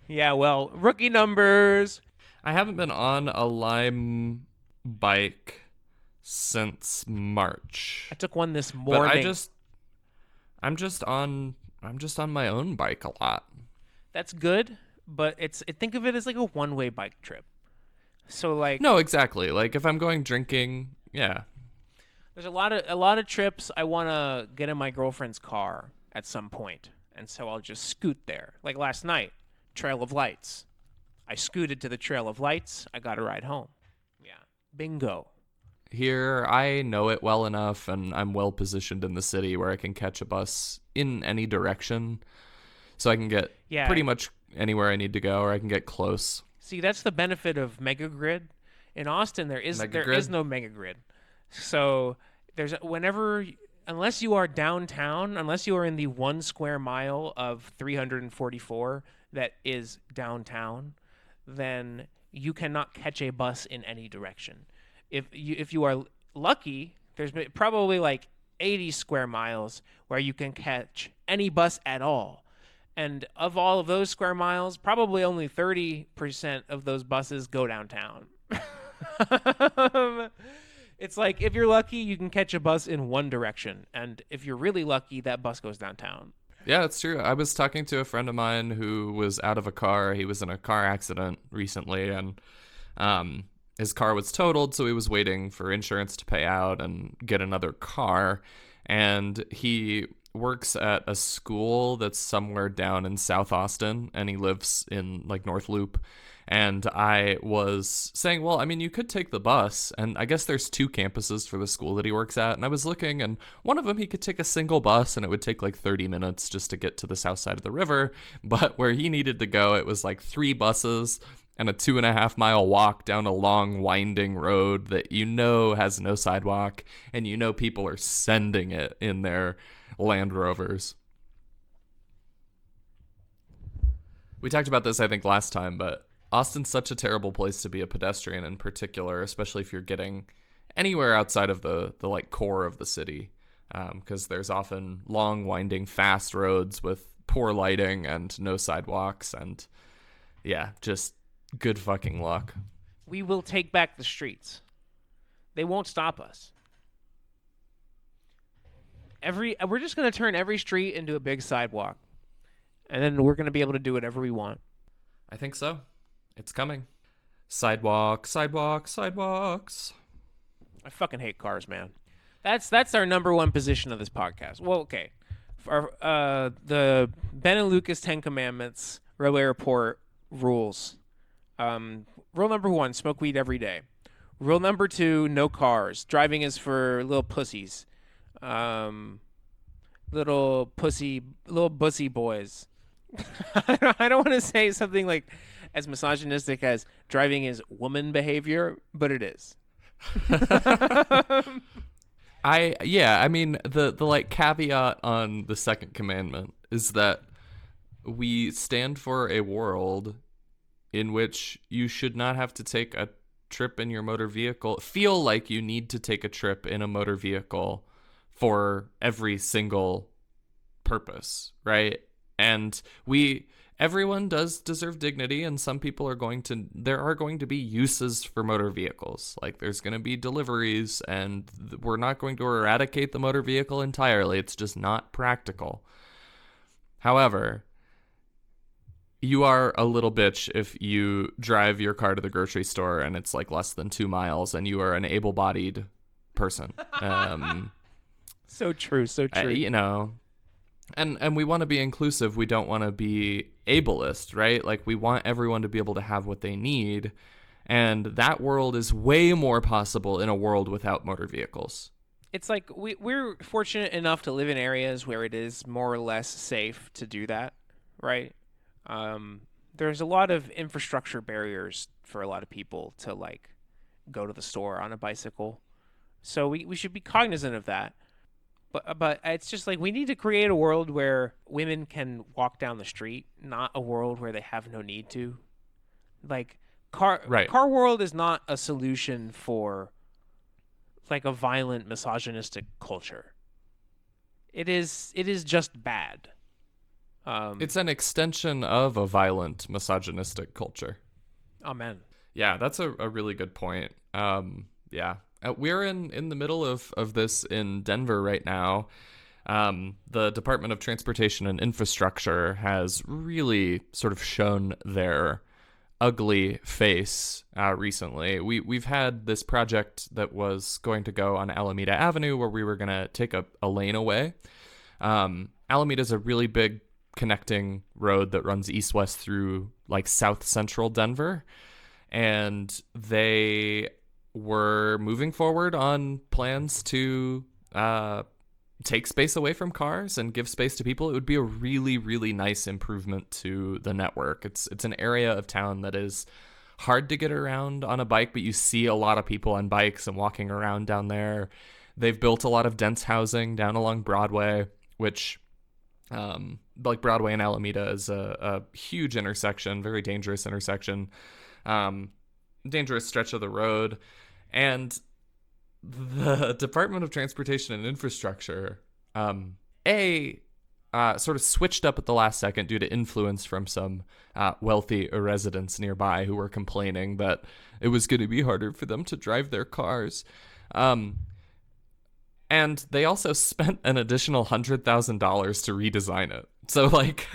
Yeah, well, rookie numbers. I haven't been on a Lime bike since March. I took one this morning. But I'm just on my own bike a lot. That's good, but think of it as like a one-way bike trip. So like No, exactly. Like if I'm going drinking, yeah. There's a lot of trips I want to get in my girlfriend's car at some point, and so I'll just scoot there. Like last night, Trail of Lights. I scooted to the Trail of Lights. I got a ride home. Yeah. Bingo. Here, I know it well enough, and I'm well positioned in the city where I can catch a bus in any direction. So I can get pretty much anywhere I need to go, or I can get close. See, that's the benefit of Megagrid. In Austin, there is no Megagrid. So unless you are downtown, unless you are in the 1 square mile of 344 that is downtown, then you cannot catch a bus in any direction. If you are lucky, there's probably like 80 square miles where you can catch any bus at all. And of all of those square miles, probably only 30% of those buses go downtown. It's like if you're lucky, you can catch a bus in one direction. And if you're really lucky, that bus goes downtown. Yeah, it's true. I was talking to a friend of mine who was out of a car. He was in a car accident recently, and his car was totaled, so he was waiting for insurance to pay out and get another car. And he works at a school that's somewhere down in South Austin, and he lives in like North Loop. And I was saying, well, I mean, you could take the bus, and I guess there's 2 campuses for the school that he works at. And I was looking, and one of them he could take a single bus, and it would take like 30 minutes just to get to the south side of the river. But where he needed to go, it was like 3 buses and a 2.5-mile walk down a long, winding road that has no sidewalk, and people are sending it in their Land Rovers. We talked about this, I think, last time, but Austin's such a terrible place to be a pedestrian in particular, especially if you're getting anywhere outside of the like core of the city, because there's often long, winding, fast roads with poor lighting and no sidewalks, and yeah, just good fucking luck. We will take back the streets. They won't stop us. We're just going to turn every street into a big sidewalk, and then we're going to be able to do whatever we want. I think so. It's coming. Sidewalk, sidewalk, sidewalks. I fucking hate cars, man. That's our number one position of this podcast. Well, okay. For the Ben and Lucas 10 Commandments, Roadway Report rules. Rule number 1, smoke weed every day. Rule number 2, no cars. Driving is for little pussies. Little bussy boys. I don't want to say something like as misogynistic as driving is woman behavior, but it is. I mean the like caveat on the second commandment is that we stand for a world in which you should not have to take a trip in your motor vehicle, feel like you need to take a trip in a motor vehicle for every single purpose, right? And everyone does deserve dignity, and some people there are going to be uses for motor vehicles. Like there's going to be deliveries, and we're not going to eradicate the motor vehicle entirely. It's just not practical. However, you are a little bitch if you drive your car to the grocery store and it's like less than 2 miles and you are an able-bodied person. So true. And we want to be inclusive. We don't want to be ableist, right? Like we want everyone to be able to have what they need. And that world is way more possible in a world without motor vehicles. It's like we're fortunate enough to live in areas where it is more or less safe to do that, right? There's a lot of infrastructure barriers for a lot of people to like go to the store on a bicycle. So we should be cognizant of that. But it's just like we need to create a world where women can walk down the street, not a world where they have no need to. Like car world is not a solution for like a violent misogynistic culture. It is just bad. It's an extension of a violent misogynistic culture. Amen. Yeah, that's a really good point. Yeah. We're in the middle of this in Denver right now. The Department of Transportation and Infrastructure has really sort of shown their ugly face recently. We've had this project that was going to go on Alameda Avenue where we were going to take a lane away. Alameda is a really big connecting road that runs east-west through like south central Denver. And they were moving forward on plans to take space away from cars and give space to people. It would be a really, really nice improvement to the network. It's an area of town that is hard to get around on a bike, but you see a lot of people on bikes and walking around down there. They've built a lot of dense housing down along Broadway, which like Broadway and Alameda is a huge intersection, very dangerous intersection, dangerous stretch of the road. And the Department of Transportation and Infrastructure, sort of switched up at the last second due to influence from some wealthy residents nearby who were complaining that it was going to be harder for them to drive their cars. And they also spent an additional $100,000 to redesign it. So, like,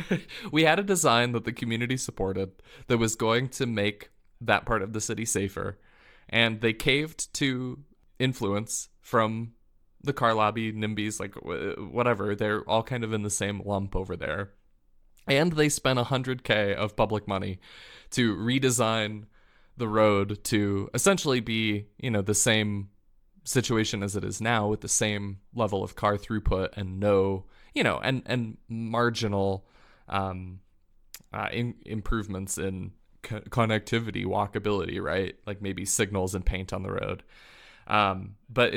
we had a design that the community supported that was going to make that part of the city safer. And they caved to influence from the car lobby, NIMBYs, like whatever. They're all kind of in the same lump over there. And they spent $100K of public money to redesign the road to essentially be, the same situation as it is now, with the same level of car throughput and no, and marginal improvements in connectivity, walkability, right? Like maybe signals and paint on the road. But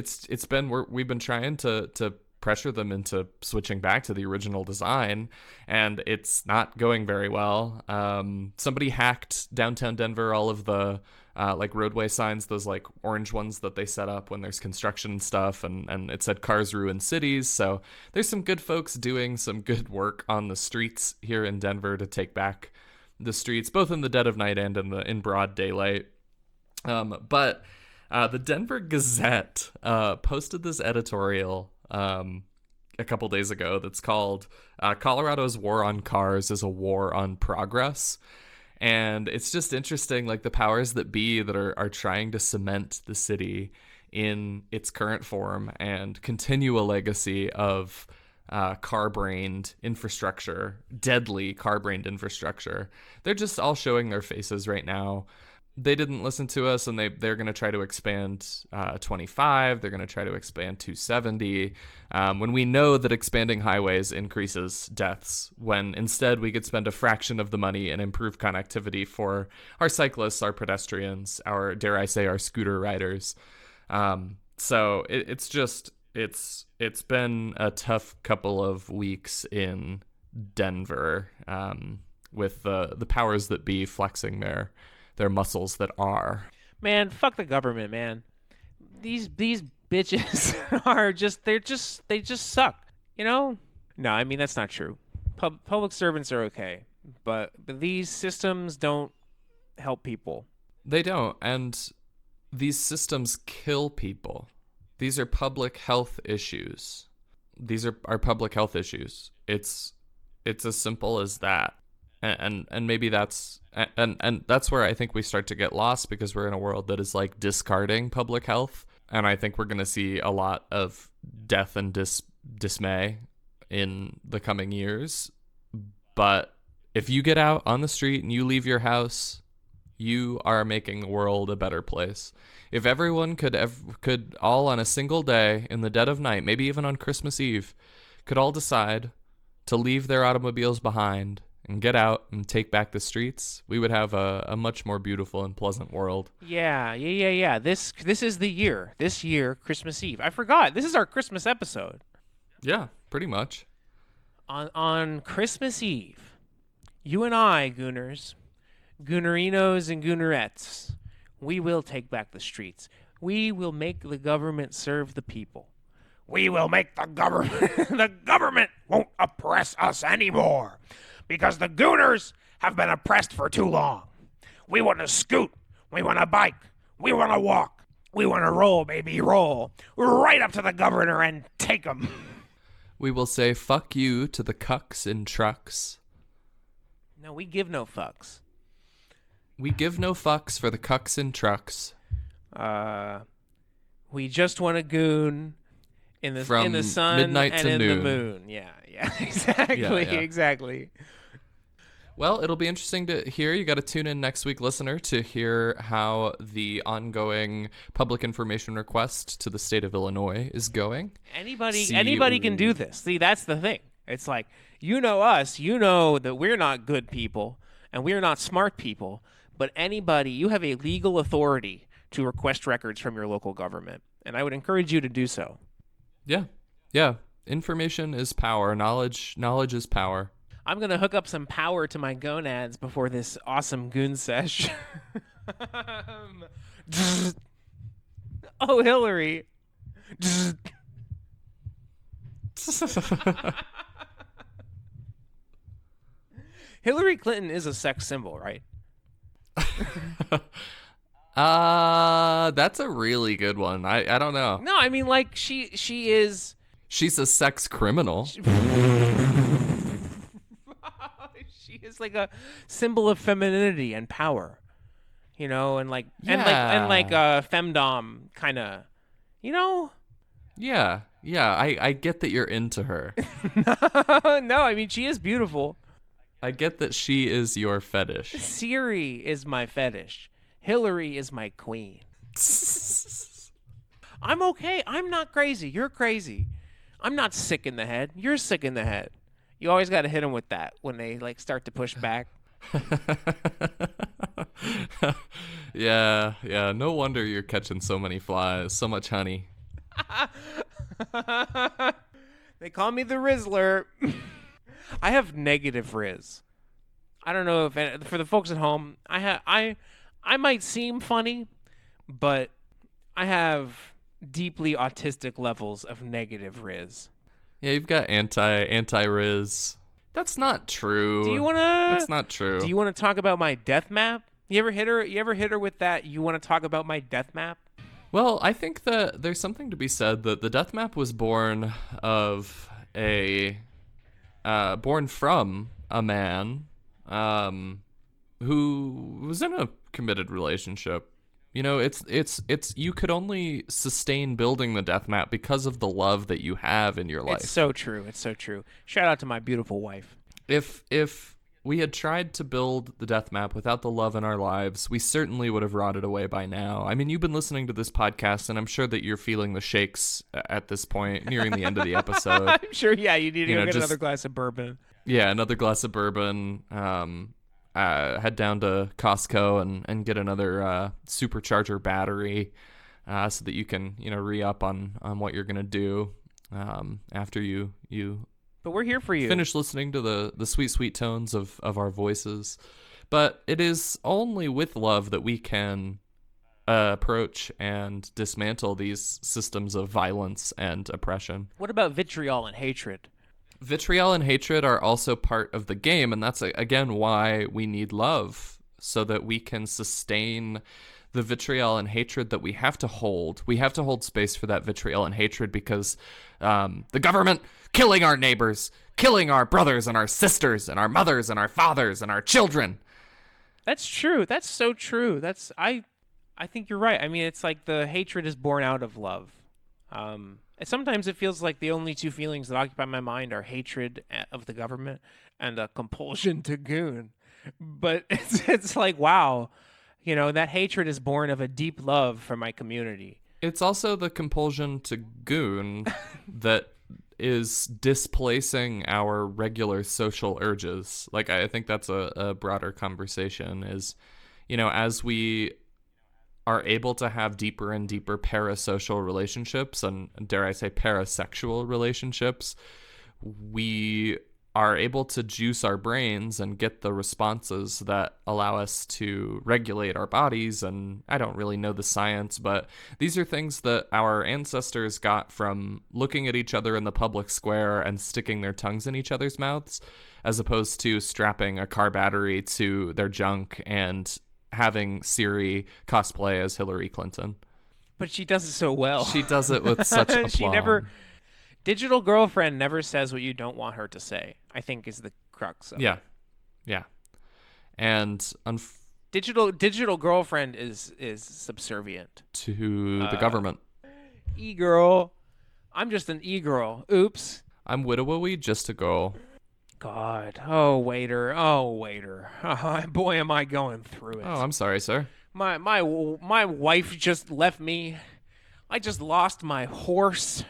we've been trying to pressure them into switching back to the original design, and it's not going very well. Somebody hacked downtown Denver, all of the like roadway signs, those like orange ones that they set up when there's construction and stuff, and it said cars ruin cities. So there's some good folks doing some good work on the streets here in Denver to take back the streets, both in the dead of night and in broad daylight. But the Denver Gazette posted this editorial a couple days ago that's called Colorado's War on Cars is a War on Progress. And it's just interesting, like the powers that be that are trying to cement the city in its current form and continue a legacy of car-brained infrastructure, deadly car-brained infrastructure. They're just all showing their faces right now. They didn't listen to us, and they're going to try to expand 25. They're going to try to expand 270. When we know that expanding highways increases deaths, when instead we could spend a fraction of the money and improve connectivity for our cyclists, our pedestrians, our, dare I say, our scooter riders. So it's been a tough couple of weeks in Denver, with the powers that be flexing their muscles that are. Man, fuck the government, man. These bitches they just suck, you know? No, I mean that's not true. Public servants are okay, but these systems don't help people. They don't, and these systems kill people. These are public health issues. These are public health issues. It's as simple as that. And maybe that's and that's where I think we start to get lost, because we're in a world that is like discarding public health, and I think we're going to see a lot of death and dismay in the coming years. But if you get out on the street and you leave your house, you are making the world a better place. If everyone could all on a single day in the dead of night, maybe even on Christmas Eve, could all decide to leave their automobiles behind and get out and take back the streets, we would have a much more beautiful and pleasant world. Yeah. This is the year. This year, Christmas Eve. I forgot. This is our Christmas episode. Yeah, pretty much. On Christmas Eve, you and I, Gooners, Goonerinos and Goonerettes, we will take back the streets. We will make the government serve the people. We will make the government won't oppress us anymore, because the Gooners have been oppressed for too long. We want to scoot. We want to bike. We want to walk. We want to roll, baby, roll. Right up to the governor and take him. We will say fuck you to the cucks in trucks. No, we give no fucks. We give no fucks for the cucks in trucks. We just want to goon in the sun midnight and to in noon. The moon. Yeah, exactly, Yeah. exactly. Well, it'll be interesting to hear. You got to tune in next week, listener, to hear how the ongoing public information request to the state of Illinois is going. Anybody can do this. See, that's the thing. It's like, you know us, you know that we're not good people and we're not smart people, but anybody, you have a legal authority to request records from your local government, and I would encourage you to do so. Yeah. Information is power. Knowledge is power. I'm going to hook up some power to my gonads before this awesome goon sesh. Oh, Hillary. Hillary Clinton is a sex symbol, right? That's a really good one. I don't know. No, I mean, like, she is... She's a sex criminal. She is like a symbol of femininity and power, you know, and femdom kind of, you know. Yeah. I get that you're into her. No, I mean, she is beautiful. I get that she is your fetish. Siri is my fetish. Hillary is my queen. I'm okay. I'm not crazy. You're crazy. I'm not sick in the head. You're sick in the head. You always got to hit them with that when they like start to push back. Yeah. No wonder you're catching so many flies, so much honey. They call me the Rizzler. I have negative Riz. I don't know if for the folks at home, I might seem funny, but I have deeply autistic levels of negative Riz. Yeah, you've got anti-Riz. That's not true. That's not true. Do you want to talk about my death map? You ever hit her with that? You want to talk about my death map? Well, I think that there's something to be said that the death map was born from a man who was in a committed relationship. You know, it's you could only sustain building the death map because of the love that you have in your life. It's so true. Shout out to my beautiful wife. If we had tried to build the death map without the love in our lives, we certainly would have rotted away by now. I mean, you've been listening to this podcast, and I'm sure that you're feeling the shakes at this point, nearing the end of the episode. I'm sure, yeah, you need to go get another glass of bourbon. Yeah, another glass of bourbon. Head down to Costco and get another supercharger battery so that you can, re-up on what you're going to do after you But we're here for you. Finish listening to the sweet, sweet tones of our voices. But it is only with love that we can approach and dismantle these systems of violence and oppression. What about vitriol and hatred? Vitriol and hatred are also part of the game, and that's, again, why we need love, so that we can sustain the vitriol and hatred that we have to hold. We have to hold space for that vitriol and hatred because the government killing our neighbors, killing our brothers and our sisters and our mothers and our fathers and our children. That's true. That's so true. I think you're right. I mean, it's like the hatred is born out of love. Sometimes it feels like the only two feelings that occupy my mind are hatred of the government and a compulsion to goon. But it's like, wow, that hatred is born of a deep love for my community. It's also the compulsion to goon that is displacing our regular social urges. Like, I think that's a broader conversation is, as we are able to have deeper and deeper parasocial relationships and, dare I say, parasexual relationships, we are able to juice our brains and get the responses that allow us to regulate our bodies. And I don't really know the science, but these are things that our ancestors got from looking at each other in the public square and sticking their tongues in each other's mouths, as opposed to strapping a car battery to their junk and having Siri cosplay as Hillary Clinton. But she does it so well. She does it with such aplomb. Digital girlfriend never says what you don't want her to say, I think is the crux of it. Yeah. And digital girlfriend is subservient to the government. E-girl. I'm just an e-girl. Oops. I'm widowy, just a girl. God. Oh, waiter. Oh, boy, am I going through it. Oh, I'm sorry, sir. My wife just left me. I just lost my horse.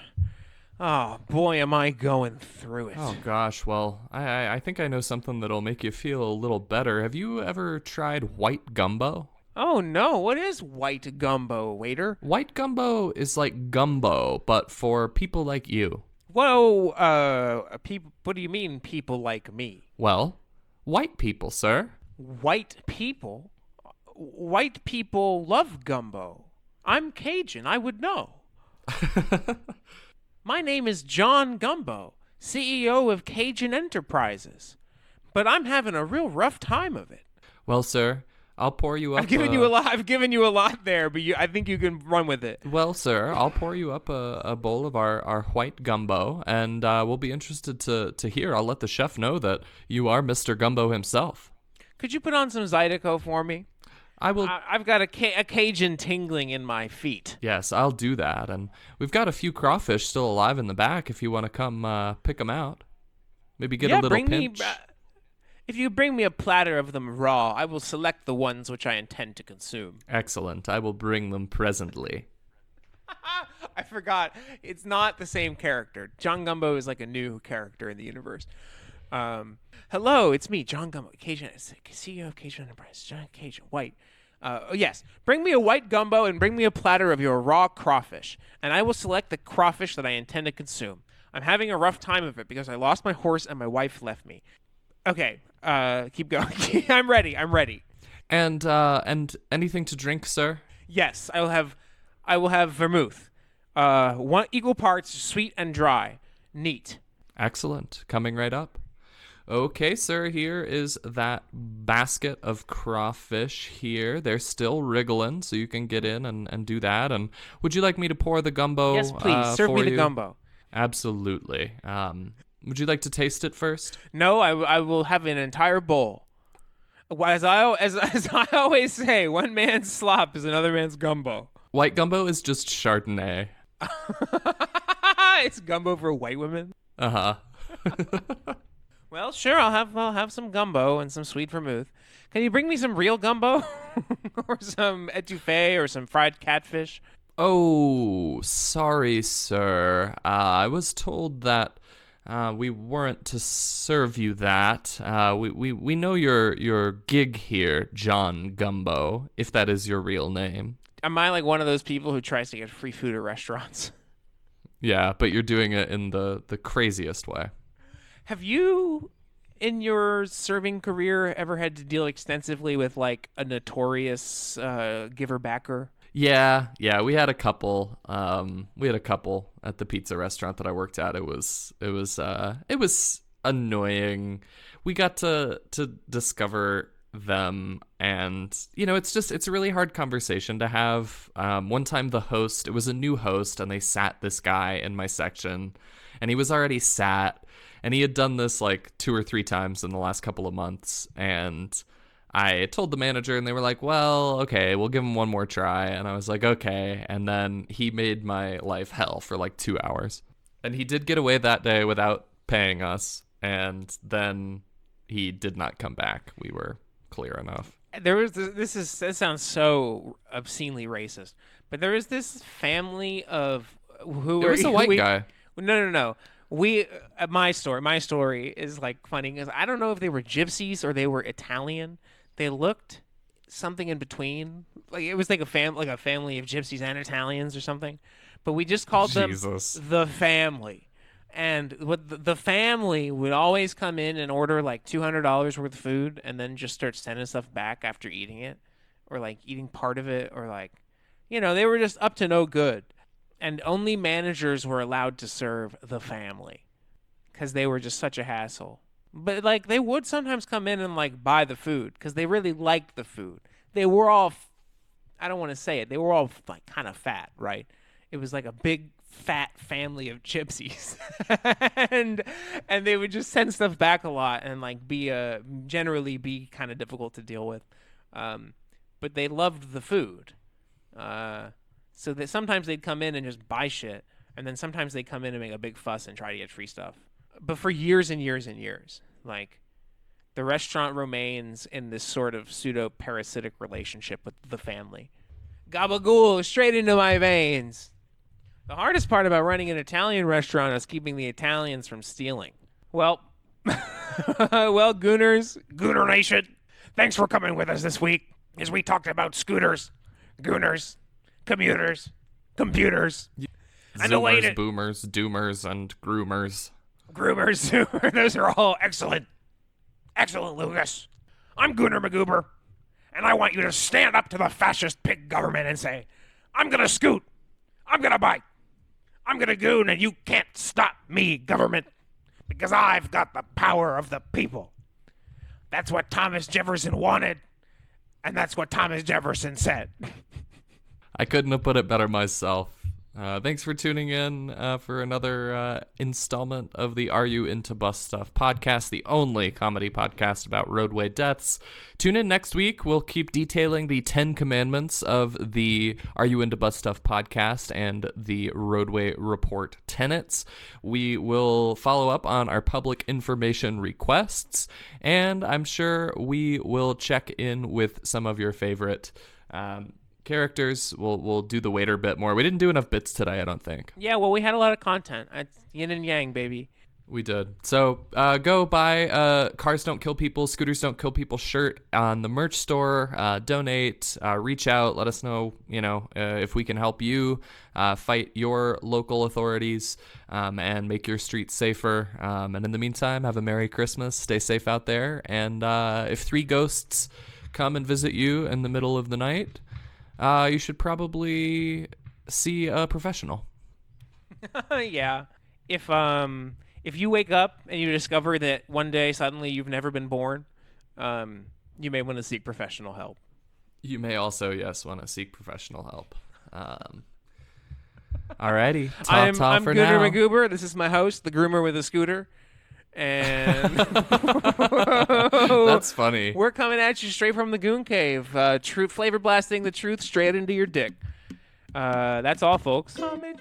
Oh, boy, am I going through it. Oh, gosh. Well, I think I know something that'll make you feel a little better. Have you ever tried white gumbo? Oh, no. What is white gumbo, waiter? White gumbo is like gumbo, but for people like you. Whoa, people. What do you mean, people like me? Well, white people, sir. White people? White people love gumbo. I'm Cajun. I would know. My name is John Gumbo, CEO of Cajun Enterprises. But I'm having a real rough time of it. Well, sir, I'll pour you up. I've given you a lot there, but I think you can run with it. Well, sir, I'll pour you up a bowl of our white gumbo, and we'll be interested to hear. I'll let the chef know that you are Mr. Gumbo himself. Could you put on some Zydeco for me? I will. I've got a Cajun tingling in my feet. Yes, I'll do that. And we've got a few crawfish still alive in the back if you want to come pick them out. Maybe get a little pinch. If you bring me a platter of them raw, I will select the ones which I intend to consume. Excellent. I will bring them presently. I forgot. It's not the same character. John Gumbo is like a new character in the universe. Hello, it's me, John Gumbo, Cajun, CEO of Cajun Enterprise, John Cajun, white. Yes, bring me a white gumbo and bring me a platter of your raw crawfish, and I will select the crawfish that I intend to consume. I'm having a rough time of it because I lost my horse and my wife left me. Okay, keep going. I'm ready. And anything to drink, sir? Yes, I will have vermouth. 1 equal parts sweet and dry. Neat. Excellent. Coming right up. Okay, sir, here is that basket of crawfish here. They're still wriggling, so you can get in and do that. And would you like me to pour the gumbo? Yes, please. Serve me the gumbo. Absolutely. Would you like to taste it first? No, I will have an entire bowl. As I always say, one man's slop is another man's gumbo. White gumbo is just Chardonnay. It's gumbo for white women. Uh-huh. Well, sure, I'll have some gumbo and some sweet vermouth. Can you bring me some real gumbo? Or some etouffee or some fried catfish? Oh, sorry, sir. I was told that we weren't to serve you that. We know your gig here, John Gumbo, if that is your real name. Am I like one of those people who tries to get free food at restaurants? Yeah, but you're doing it in the craziest way. Have you, in your serving career, ever had to deal extensively with like a notorious giver-backer? Yeah, we had a couple. We had a couple at the pizza restaurant that I worked at. It was annoying. We got to discover them, and it's a really hard conversation to have. One time it was a new host, and they sat this guy in my section, and he was already sat, and he had done this like 2 or 3 times in the last couple of months, and I told the manager, and they were like, well, okay, we'll give him one more try. And I was like, okay. And then he made my life hell for like 2 hours. And he did get away that day without paying us. And then he did not come back. We were clear enough. There was this sounds so obscenely racist, but there was this family of who It was a white guy. No. My story is like funny because I don't know if they were gypsies or they were Italian. They looked something in between. Like it was like a family of gypsies and Italians or something. But we just called them the family. And what the family would always come in and order like $200 worth of food and then just start sending stuff back after eating it or like eating part of it or like, they were just up to no good. And only managers were allowed to serve the family because they were just such a hassle. But like they would sometimes come in and like buy the food because they really liked the food. They were all, I don't want to say it, they were all like kind of fat, right? It was like a big fat family of gypsies, and they would just send stuff back a lot and like generally be kind of difficult to deal with. But they loved the food. So that sometimes they'd come in and just buy shit, and then sometimes they'd come in and make a big fuss and try to get free stuff. But for years and years and years, like, the restaurant remains in this sort of pseudo-parasitic relationship with the family. Gabagool, straight into my veins. The hardest part about running an Italian restaurant is keeping the Italians from stealing. Well, Gooners, Gooner Nation, thanks for coming with us this week as we talked about scooters, Gooners, commuters, computers, and the way Zoomers, boomers, doomers, and groomers. Groomers, those are all excellent. Excellent, Lucas. I'm Gooner McGoober, and I want you to stand up to the fascist pig government and say, I'm gonna scoot, I'm gonna bite, I'm gonna goon, and you can't stop me, government, because I've got the power of the people. That's what Thomas Jefferson wanted, and that's what Thomas Jefferson said. I couldn't have put it better myself. Thanks for tuning in for another installment of the Are You Into Bus Stuff podcast, the only comedy podcast about roadway deaths. Tune in next week. We'll keep detailing the 10 commandments of the Are You Into Bus Stuff podcast and the Roadway Report tenets. We will follow up on our public information requests, and I'm sure we will check in with some of your favorite characters. We'll do the waiter bit more. We didn't do enough bits today, I don't think. Yeah, well, we had a lot of content. It's yin and yang, baby. We did. So go buy Cars Don't Kill People, Scooters Don't Kill People shirt on the merch store. Donate, reach out, let us know, if we can help you fight your local authorities and make your streets safer. And in the meantime, have a Merry Christmas. Stay safe out there. And if 3 ghosts come and visit you in the middle of the night, you should probably see a professional. Yeah. If you wake up and you discover that one day suddenly you've never been born, you may want to seek professional help. You may also, yes, want to seek professional help. Alrighty. I'm for Gooner now. McGoober. This is my host, the groomer with a scooter. And That's funny. we're coming at you straight from the Goon Cave. Truth flavor blasting the truth straight into your dick. That's all, folks. Comedy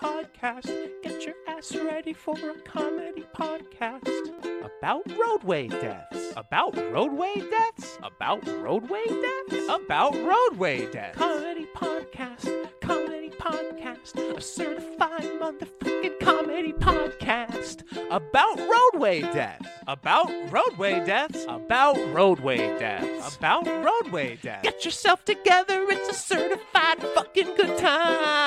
podcast. Get your ass ready for a comedy podcast about roadway deaths. About roadway deaths. About roadway deaths. About roadway deaths. Comedy podcast. A certified motherfucking comedy podcast about roadway deaths. About roadway deaths. About roadway deaths. About roadway deaths. Get yourself together. It's a certified fucking good time.